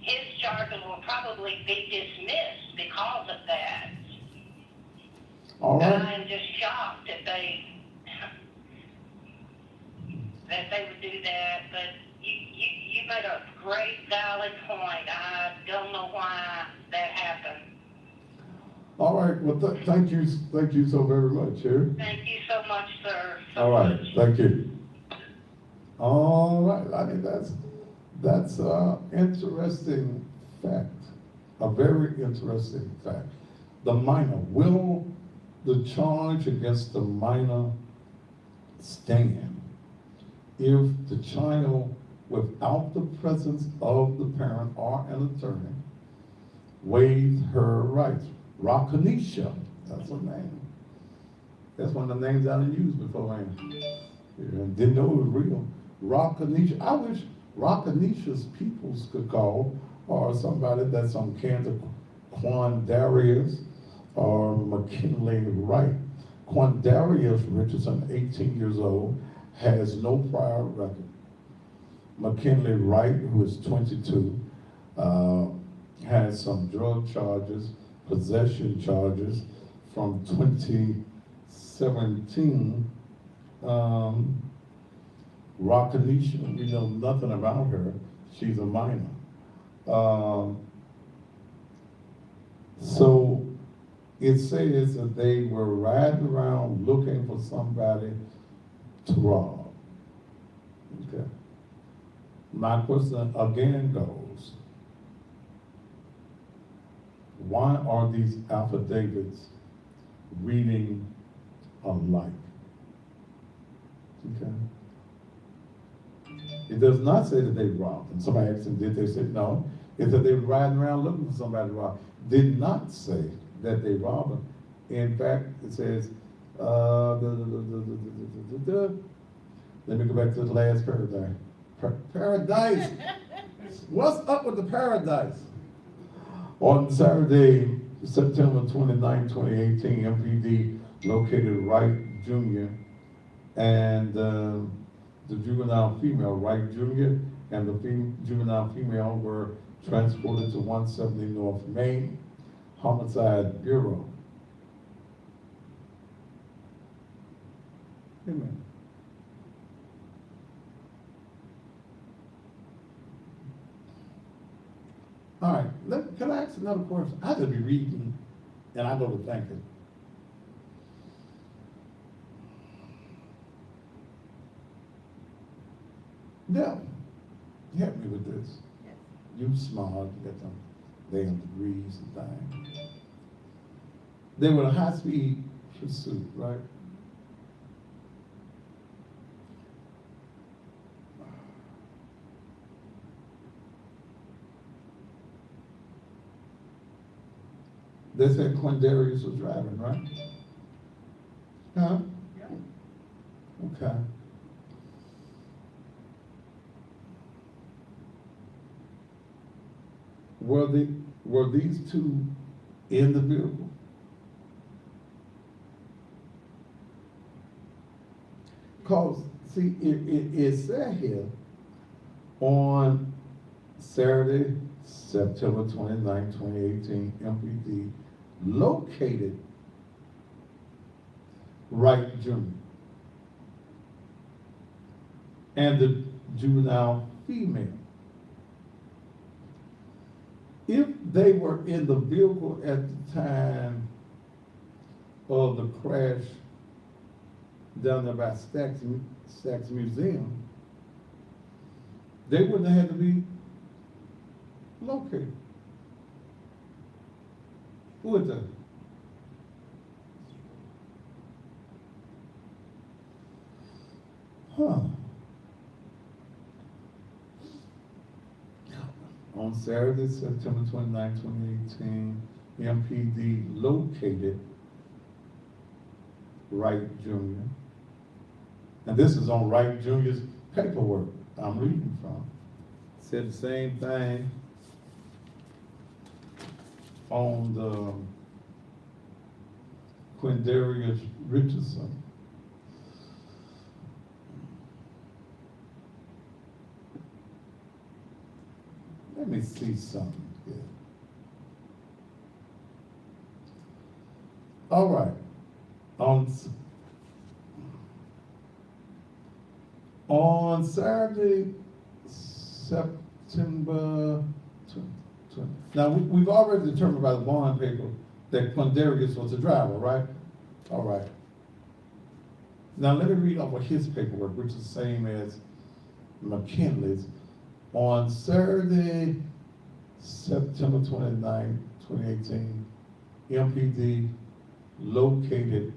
his charges will probably be dismissed because of that.
All
And
right.
I'm just shocked that they would do that, but you made a great valid point. I don't know why that happened.
All right, well, thank you so very much, Sherry.
Thank you so much, sir.
All right, thank you. All right, I mean, that's a interesting fact, a very interesting fact. The minor, will the charge against the minor stand if the child, without the presence of the parent or an attorney, waives her rights? Rakanisha, that's her name. That's one of the names I didn't use before, man. Didn't know it was real. Rakanisha, I wish Rakanisha's peoples could call, or somebody that's on Kansas, Quandarius or McKinley Wright. Quandarius Richardson, 18 years old, has no prior record. McKinley Wright, who is 22, has some drug charges, possession charges from 2017. Rakanisha, we know nothing about her. She's a minor. So it says that they were riding around looking for somebody to rob. Okay. My question again goes, why are these affidavits reading alike? Okay. It does not say that they robbed them. Somebody asked them, did they say no? It said they were riding around looking for somebody to rob. Did not say that they robbed them. In fact, it says, let me go back to the last paradise. Paradise! What's up with the paradise? On Saturday, September 29, 2018, MPD located Wright Jr. and the juvenile female, Wright Jr. and the juvenile female were transported to 170 North Main Homicide Bureau. Amen. All right, can I ask another question? I could be reading and I go to thinking. Yeah, help me with this.
Yes.
You smart, you got some damn degrees and things. They were a high-speed pursuit, right? They said Quindarius was driving, right? Huh?
Yeah.
Okay. Were these two in the vehicle? Because, see, it said here on Saturday, September 29, 2018, MPD located Wright Jr. and the juvenile female. If they were in the vehicle at the time of the crash down there by Stax Museum, they wouldn't have had to be located. Would they? Huh. On Saturday, September 29, 2018, MPD located Wright Jr. And this is on Wright Jr.'s paperwork I'm reading from. Said the same thing on the Quindarius Richardson. Let me see something here. All right. On Saturday, September 20. Now, we've already determined by the bond paper that Quindarius was the driver, right? All right. Now, let me read off of his paperwork, which is the same as McKinley's. On Saturday, September 29, 2018, MPD located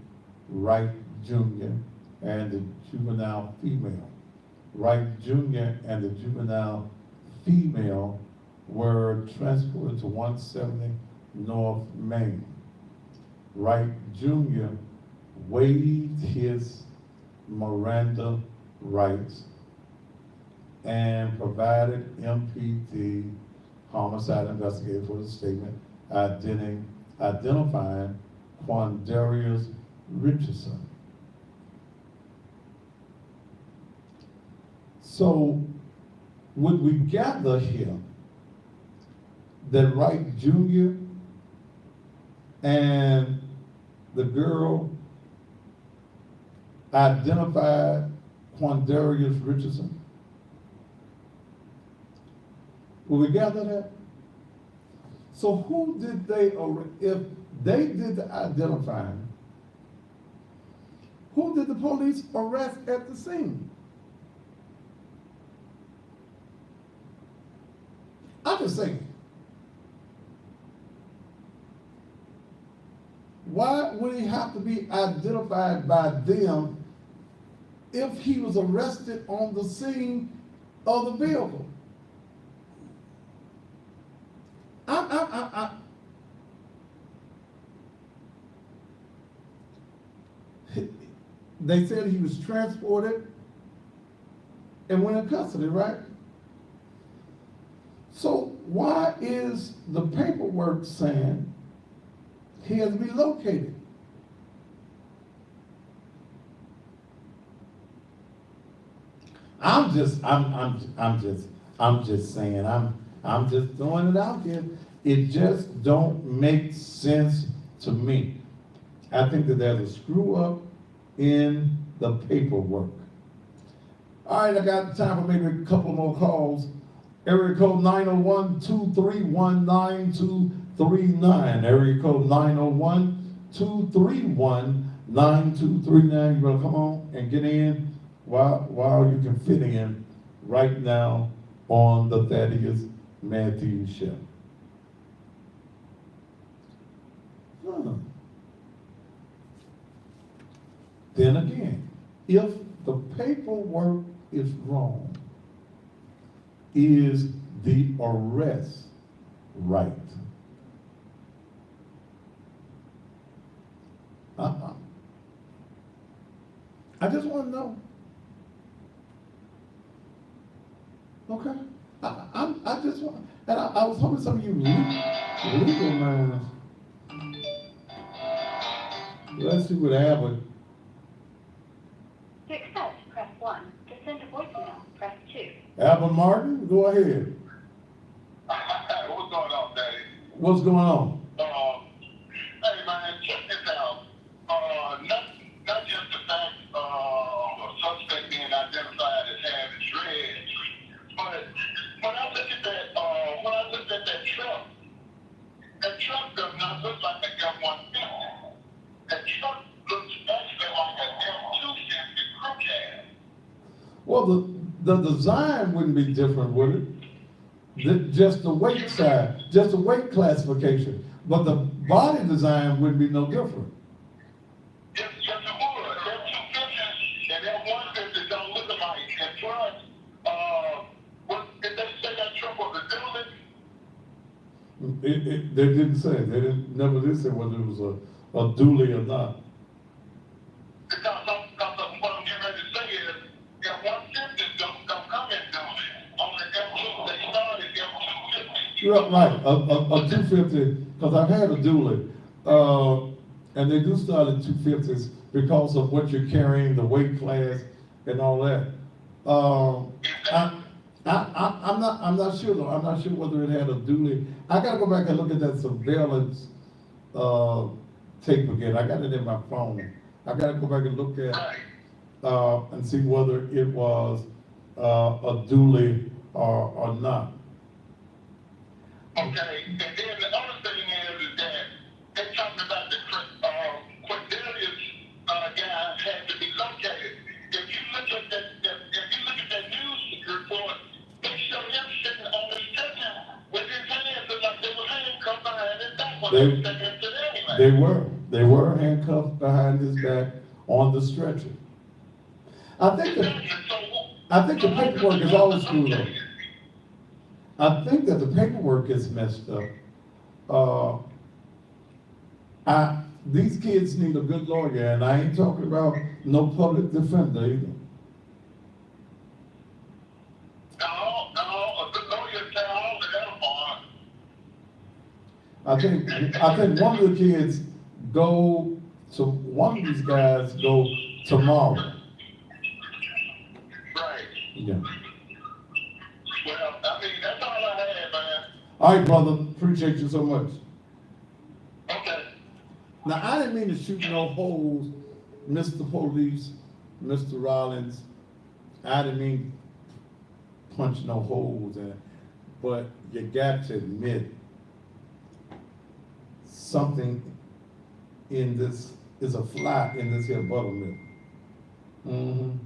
Wright Jr. and the juvenile female. Wright Jr. and the juvenile female were transported to 170 North Main. Wright Jr. waived his Miranda rights and provided MPD homicide investigator for the statement identifying Quindarius Richardson. So would we gather here that Wright Jr. and the girl identified Quindarius Richardson? Will we gather that? So who did they, if they did the identifying, who did the police arrest at the scene? I'm just saying. Why would he have to be identified by them if he was arrested on the scene of the vehicle? They said he was transported and went in custody, right? So why is the paperwork saying he has to be located? I'm just saying, I'm just throwing it out here. It just don't make sense to me. I think that there's a screw up in the paperwork. All right, I got time for maybe a couple more calls. Area code 901-231-9239. Area code 901-231-9239. You better come on and get in while you can fit in right now on the Thaddeus Matthews Show. Then again, if the paperwork is wrong, is the arrest right? I just want to know. Okay? I just want, and I was hoping some of you legal minds. Let's see what happened.
To accept, press 1. To send a voicemail, press 2.
Alvin Martin, go ahead.
What's going on, Daddy?
What's going on?
Hey, man, check this out. Not just the fact a suspect being identified as having dreads, but when I look at that truck does not look like an F-150. That truck looks actually like an F-250 crew cab.
Well, the design wouldn't be different, would it? Just the weight side, just the weight classification. But the body design wouldn't be no different.
Yes, it would. F-250 and F-150 don't look alike. And plus, did they say that truck was a dually?
They didn't say. Never did say whether it was a dually or not.
Because what I'm getting ready to say is, F-150s don't come in dually. On the F-2, they started F-250.
Right, a 250, because I've had a dually. And they do start at 250s because of what you're carrying, the weight class, and all that. I'm not sure though. I'm not sure whether it had a duly. I gotta go back and look at that surveillance tape again. I got it in my phone. I gotta go back and look at and see whether it was a duly or not.
Okay, and then the other thing is that they're talking about the Cordelius guy had to be located. If you look at that news report, they show him sitting on the stretcher with his hands look like they were handcuffed behind his back when they were taking him to the anyway.
They were handcuffed behind his back on the stretcher. I think the paperwork is all screwed up. I think that the paperwork is messed up. These kids need a good lawyer, and I ain't talking about no public defender either.
No, a good lawyer tell all of them apart.
I think one of the kids one of these guys go tomorrow.
Right.
Yeah.
Well, I mean, that's all I had, man.
All right, brother. Appreciate you so much.
Okay.
Now, I didn't mean to shoot no holes, Mr. Police, Mr. Rollins. I didn't mean punch no holes in it. But you got to admit, something in this is a fly in this here buttermilk. Mm-hmm.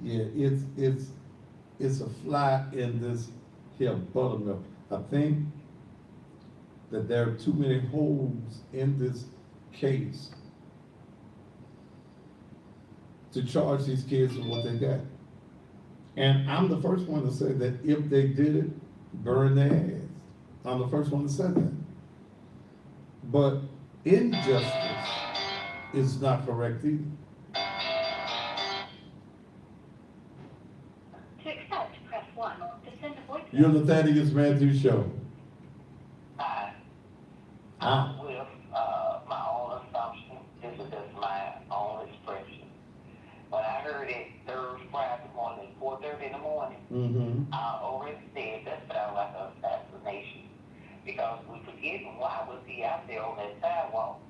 Yeah, it's a fly in this here buttermilk. I think that there are too many holes in this case to charge these kids with what they got. And I'm the first one to say that if they did it, burn their ass. I'm the first one to say that. But injustice is not correct either.
To accept, press 1. To send a voice
You're the Thaddeus Matthews Show.
I,
Ah.
with my own assumption, this is just my own expression. When I heard it Friday morning, 4:30 in the morning,
Mm-hmm.
I already said that sounded like an assassination. Because we forget why was he out there on that sidewalk?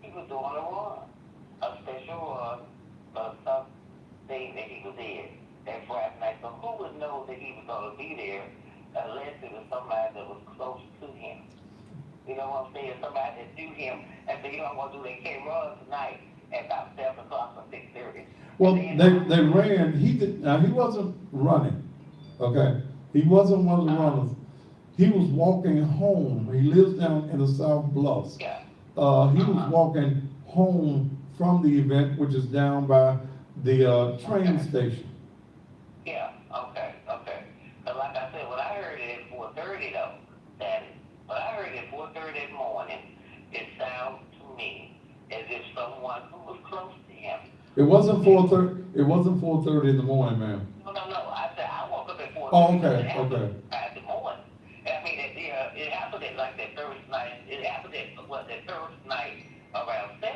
He was doing a run, a special run, for something that he was in that Friday night. So who would know that he was going to be there unless it was somebody that was close to him? You know what I'm saying? Somebody that knew him and said, you know what, do they can't run tonight at about 7 o'clock or 6:30.
Well, they ran. He wasn't running. Okay, he wasn't one of the runners. He was walking home. He lives down in the South Bluffs.
Yeah.
He was walking home from the event, which is down by the train station.
Yeah, okay. But like I said, when I heard it at 4:30 though, when I heard it at 4:30 in the morning, it sounded to me as if someone who was close to him.
It wasn't 4:30. It wasn't 4:30 in the morning, ma'am.
No. I said I woke up at 4:30.
Oh, okay.
At the morning. I mean, it happened at like that Thursday night. It happened at that Thursday night around 7.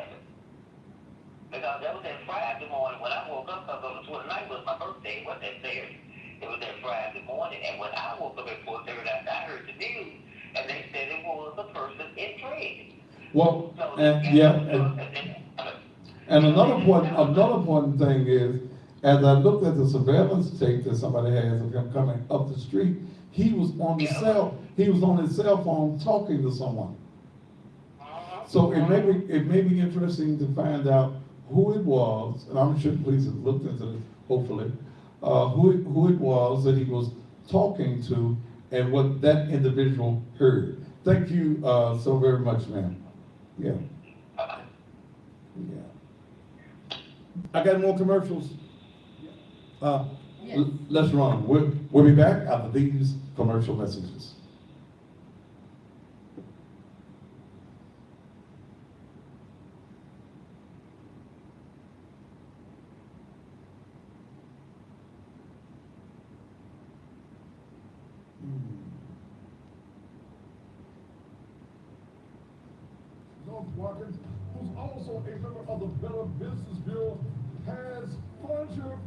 Because that was that Friday morning when I woke up. Because on the 29th was my birthday. It wasn't that Saturday. It was that Friday morning. And when I woke up at 4:30, I heard the news, and they said it was a person in trade.
Well,
So
and another important thing is, as I looked at the surveillance tape that somebody has of him coming up the street, he was on his cell phone talking to someone. So it may be interesting to find out who it was, and I'm sure police have looked into this, hopefully, who it was that he was talking to and what that individual heard. Thank you so very much, ma'am. Yeah. I got more commercials. Let's run. We'll be back after these commercial messages.
Watkins, who's also a member of the Better Business Bureau, has furniture.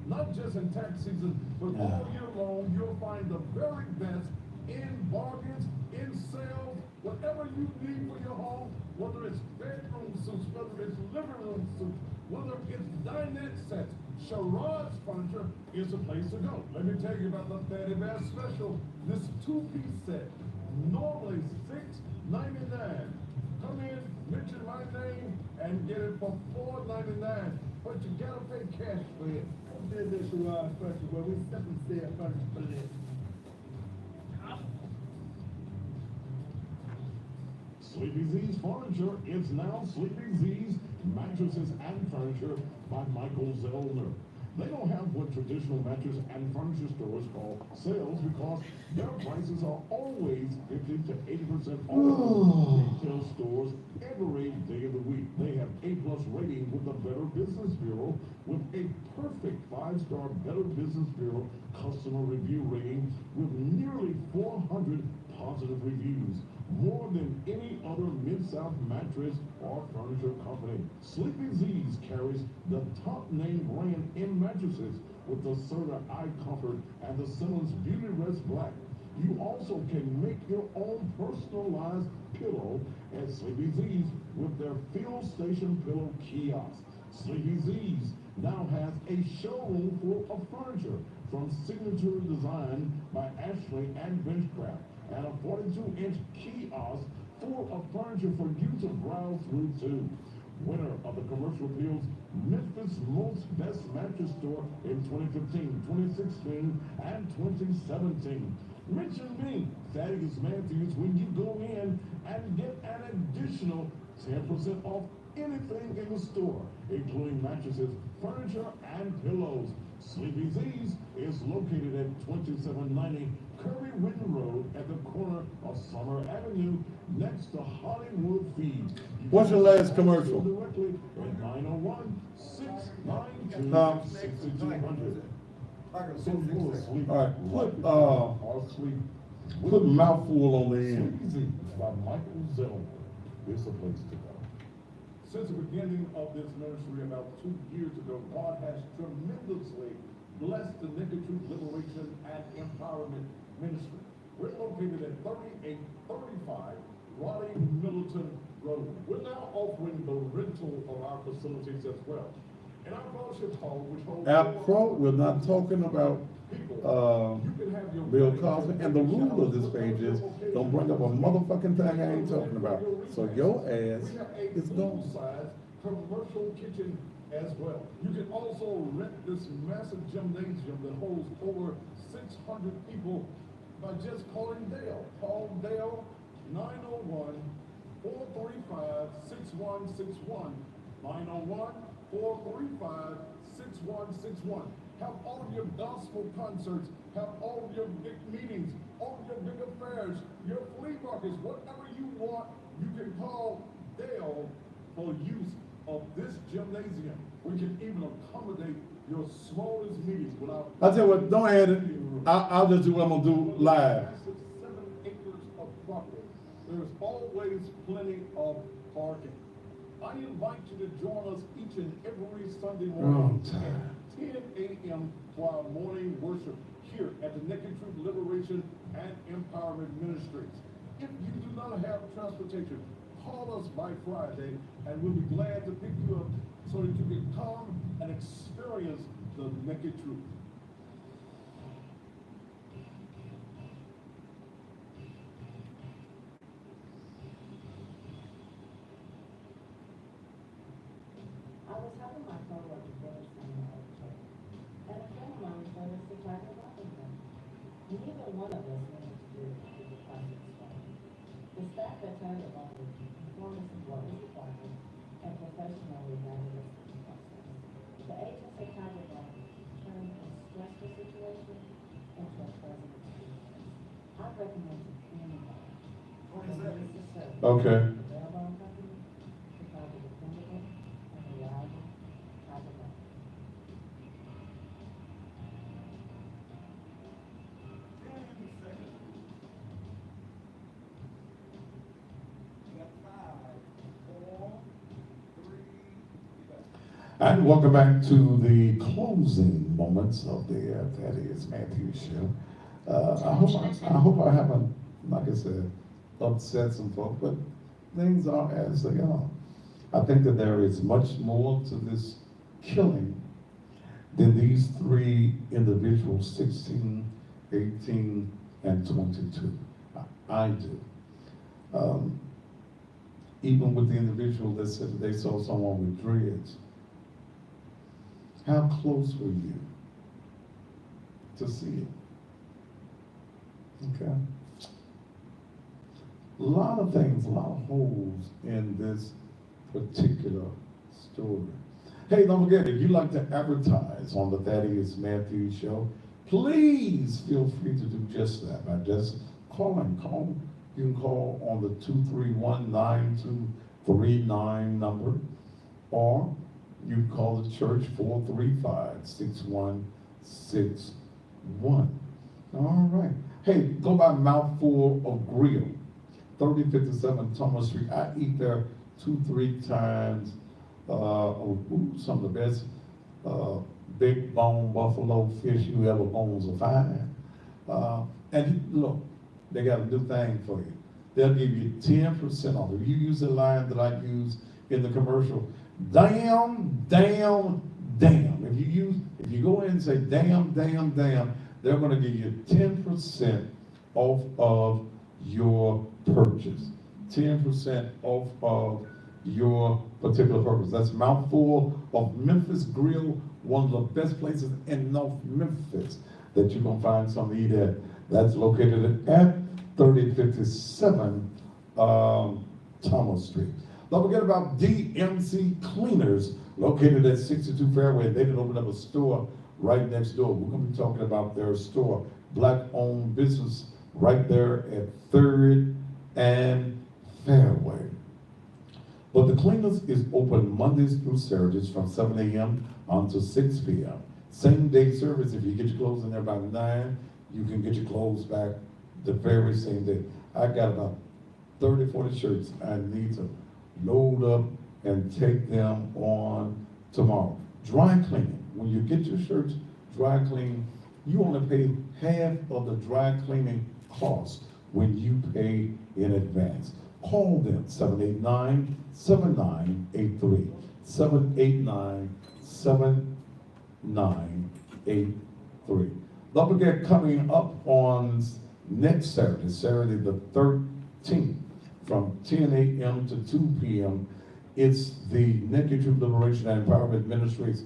Not just in tax season, but all year long, you'll find the very best in bargains, in sales, whatever you need for your home, whether it's bedroom suits, whether it's living room suits, whether it's dinette sets. Sherrod's Furniture is the place to go. Let me tell you about the Fatty Bass Special. This two-piece set, normally $6.99. Come in, mention my name, and get it for $4.99. But you gotta pay cash for it.
Who did this Sherrod's Special where we simply sell furniture for less?
Sleepy Z's Furniture is now Sleepy Z's Mattresses and Furniture by Michael Zellner. They don't have what traditional mattress and furniture stores call sales because their prices are always 50 to 80% off retail stores every day of the week. They have A+ rating with the Better Business Bureau with a perfect 5-star Better Business Bureau customer review rating with nearly 400 positive reviews. More than any other Mid-South mattress or furniture company. Sleepy Z's carries the top name brand in mattresses with the Serta Eye Comfort and the Simmons Beauty Rest Black. You also can make your own personalized pillow at Sleepy Z's with their Fill Station Pillow kiosk. Sleepy Z's now has a showroom full of furniture from Signature Design by Ashley and Benchcraft, and a 42-inch kiosk full of furniture for you to browse through too. Winner of the Commercial Appeals Memphis Most Best Mattress Store in 2015, 2016, and 2017. Mention me, Thaddeus Matthews, when you go in and get an additional 10% off anything in the store, including mattresses, furniture, and pillows. Sleepy Z's is located at 2790 Curry Witten Road at the corner of Summer Avenue next to Hollywood Feeds.
What's your last commercial?
Directly at 901-692-6200. So you will sleep.
All right,
or sleep.
put mouthful on the end.
Sleepy Z's by Michael Zellner is the place to go. Since the beginning of this ministry about 2 years ago, God has tremendously blessed the Naked Truth Liberation and Empowerment Ministry. We're located at 3835 Raleigh Middleton Road. We're now offering the rental of our facilities as well. In our fellowship hall, which holds
Afro, we're not talking about Bill Cosby, and the rule of this page is don't bring up a motherfucking thing I ain't talking about. So your ass is gone.
Size commercial kitchen as well. You can also rent this massive gymnasium that holds over 600 people by just calling Dale. Call Dale 901-435-6161. 901-435-6161. Have all of your gospel concerts, have all of your big meetings, all of your big affairs, your flea markets, whatever you want, you can call Dale for use of this gymnasium. We can even accommodate your smallest meetings without.
I'll tell you what, don't add it. I'll just do what I'm gonna do live.
7 acres of property. There's always plenty of parking. I invite you to join us each and every Sunday morning at 10 a.m. for our morning worship here at the Naked Truth Liberation and Empowerment Ministries. If you do not have transportation, call us by Friday and we'll be glad to pick you up so that you can come and experience the Naked Truth.
I was having my coworker dinner Sunday at church, and a friend of mine told us to try to rob them. Neither one of us knew what to do with the deposit stone. The staff at Target offered informed us of what was required and professionally guided us through the process. The agents at Target offered turned a stressful situation into a pleasant experience. I recommend to anyone who needs to serve
Okay.
the railroad company to call the dependable and reliable Target office.
We got 5.
And welcome back to the closing moments of the Thaddeus Matthews Show. I hope I haven't, like I said, upset some folks, but things are as they are. I think that there is much more to this killing than these three individuals, 16, 18, and 22. I do. Even with the individual that said that they saw someone with dreads, how close were you to see it? Okay. A lot of things, a lot of holes in this particular story. Hey, don't forget, if you'd like to advertise on the Thaddeus Matthews Show, please feel free to do just that by just calling. You can call on the 231-9239 number, or you can call the church 435-6161. All right. Hey, go by Mouthful of Grill, 3057 Thomas Street. I eat there 2-3 times. Some of the best big bone buffalo fish you ever owns a fine. And look, they got a new thing for you. They'll give you 10% off. If you use the line that I use in the commercial, damn. If you go in and say damn, they're gonna give you 10% off of your purchase. 10% off of your particular purpose. That's Mouthful of Memphis Grill, one of the best places in North Memphis that you can find something to eat at. That's located at 3057 Thomas Street. Don't forget about DMC Cleaners, located at 62 Fairway. They did open up a store right next door. We're going to be talking about their store, black-owned business, right there at 3rd and Fairway. But the Cleaners is open Mondays through Saturdays from 7 a.m. until 6 p.m. Same day service. If you get your clothes in there by 9, you can get your clothes back the very same day. I got about 30, 40 shirts I need to load up and take them on tomorrow. Dry cleaning. When you get your shirts dry cleaned, you only pay half of the dry cleaning cost when you pay in advance. Call them, 789-7983. 789-7983. Don't forget, coming up on next Saturday the 13th, from 10 a.m. to 2 p.m., it's the Naked Truth Liberation and Empowerment Ministries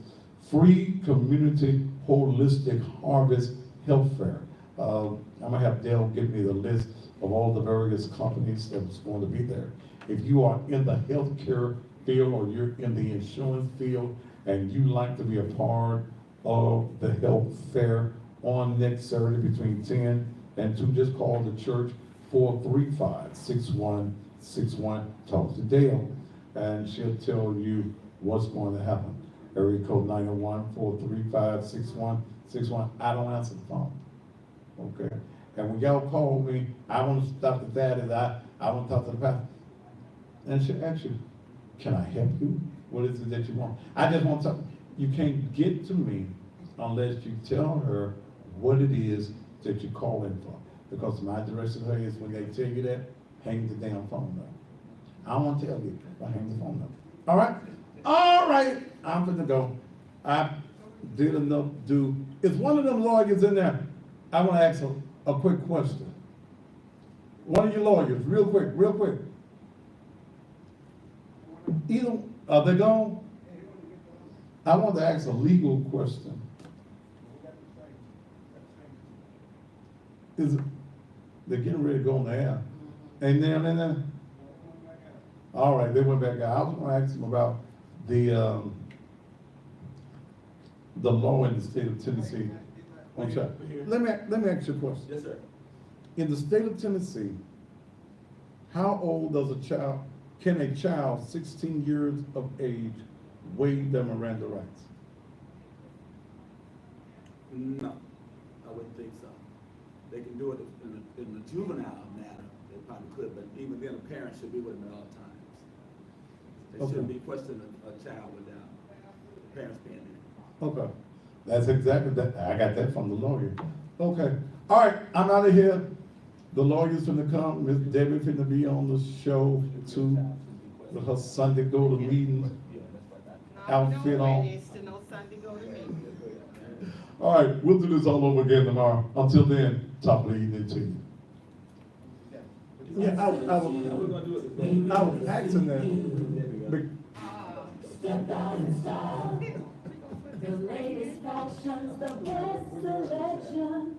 free community holistic harvest health fair. I'm gonna have Dale give me the list of all the various companies that's going to be there. If you are in the healthcare field or you're in the insurance field and you like to be a part of the health fair on next Saturday between 10 and 2, just call the church 435-6161. Talk to Dale and she'll tell you what's going to happen. Area code 901-435-6161. I don't answer the phone. Okay? And when y'all call me, I want to stop the daddy, I want to talk to the pastor. And she'll ask you, can I help you? What is it that you want? I just want to talk. You can't get to me unless you tell her what it is that you're calling for. Because my direction to her is when they tell you that, hang the damn phone up. I don't want to tell you, but hang the phone up. All right? All right, I'm going to go. I did enough do. Is one of them lawyers in there? I want to ask a quick question. One of your lawyers, real quick. Either, are they gone? I want to ask a legal question. They're getting ready to go on the air. Ain't they in there? All right, they went back out. I was going to ask them about the law in the state of Tennessee. Let me ask you a question.
Yes, sir.
In the state of Tennessee, how old can a child 16 years of age waive their Miranda rights?
No, I wouldn't think so. They can do it in the juvenile matter, they probably could, but even then a parent should be with them at all times. They shouldn't be questioning a child without parents paying it.
Okay, that's exactly that, I got that from the lawyer. Okay, all right, I'm out of here. The lawyer's finna come, Miss Debbie finna be on the show too, with her Sunday go to meeting outfit on. All right, we'll do this all over again tomorrow. Until then, top of the evening to you.
Yeah, I was asking that.
Step out in style. The latest fashions, the best selection.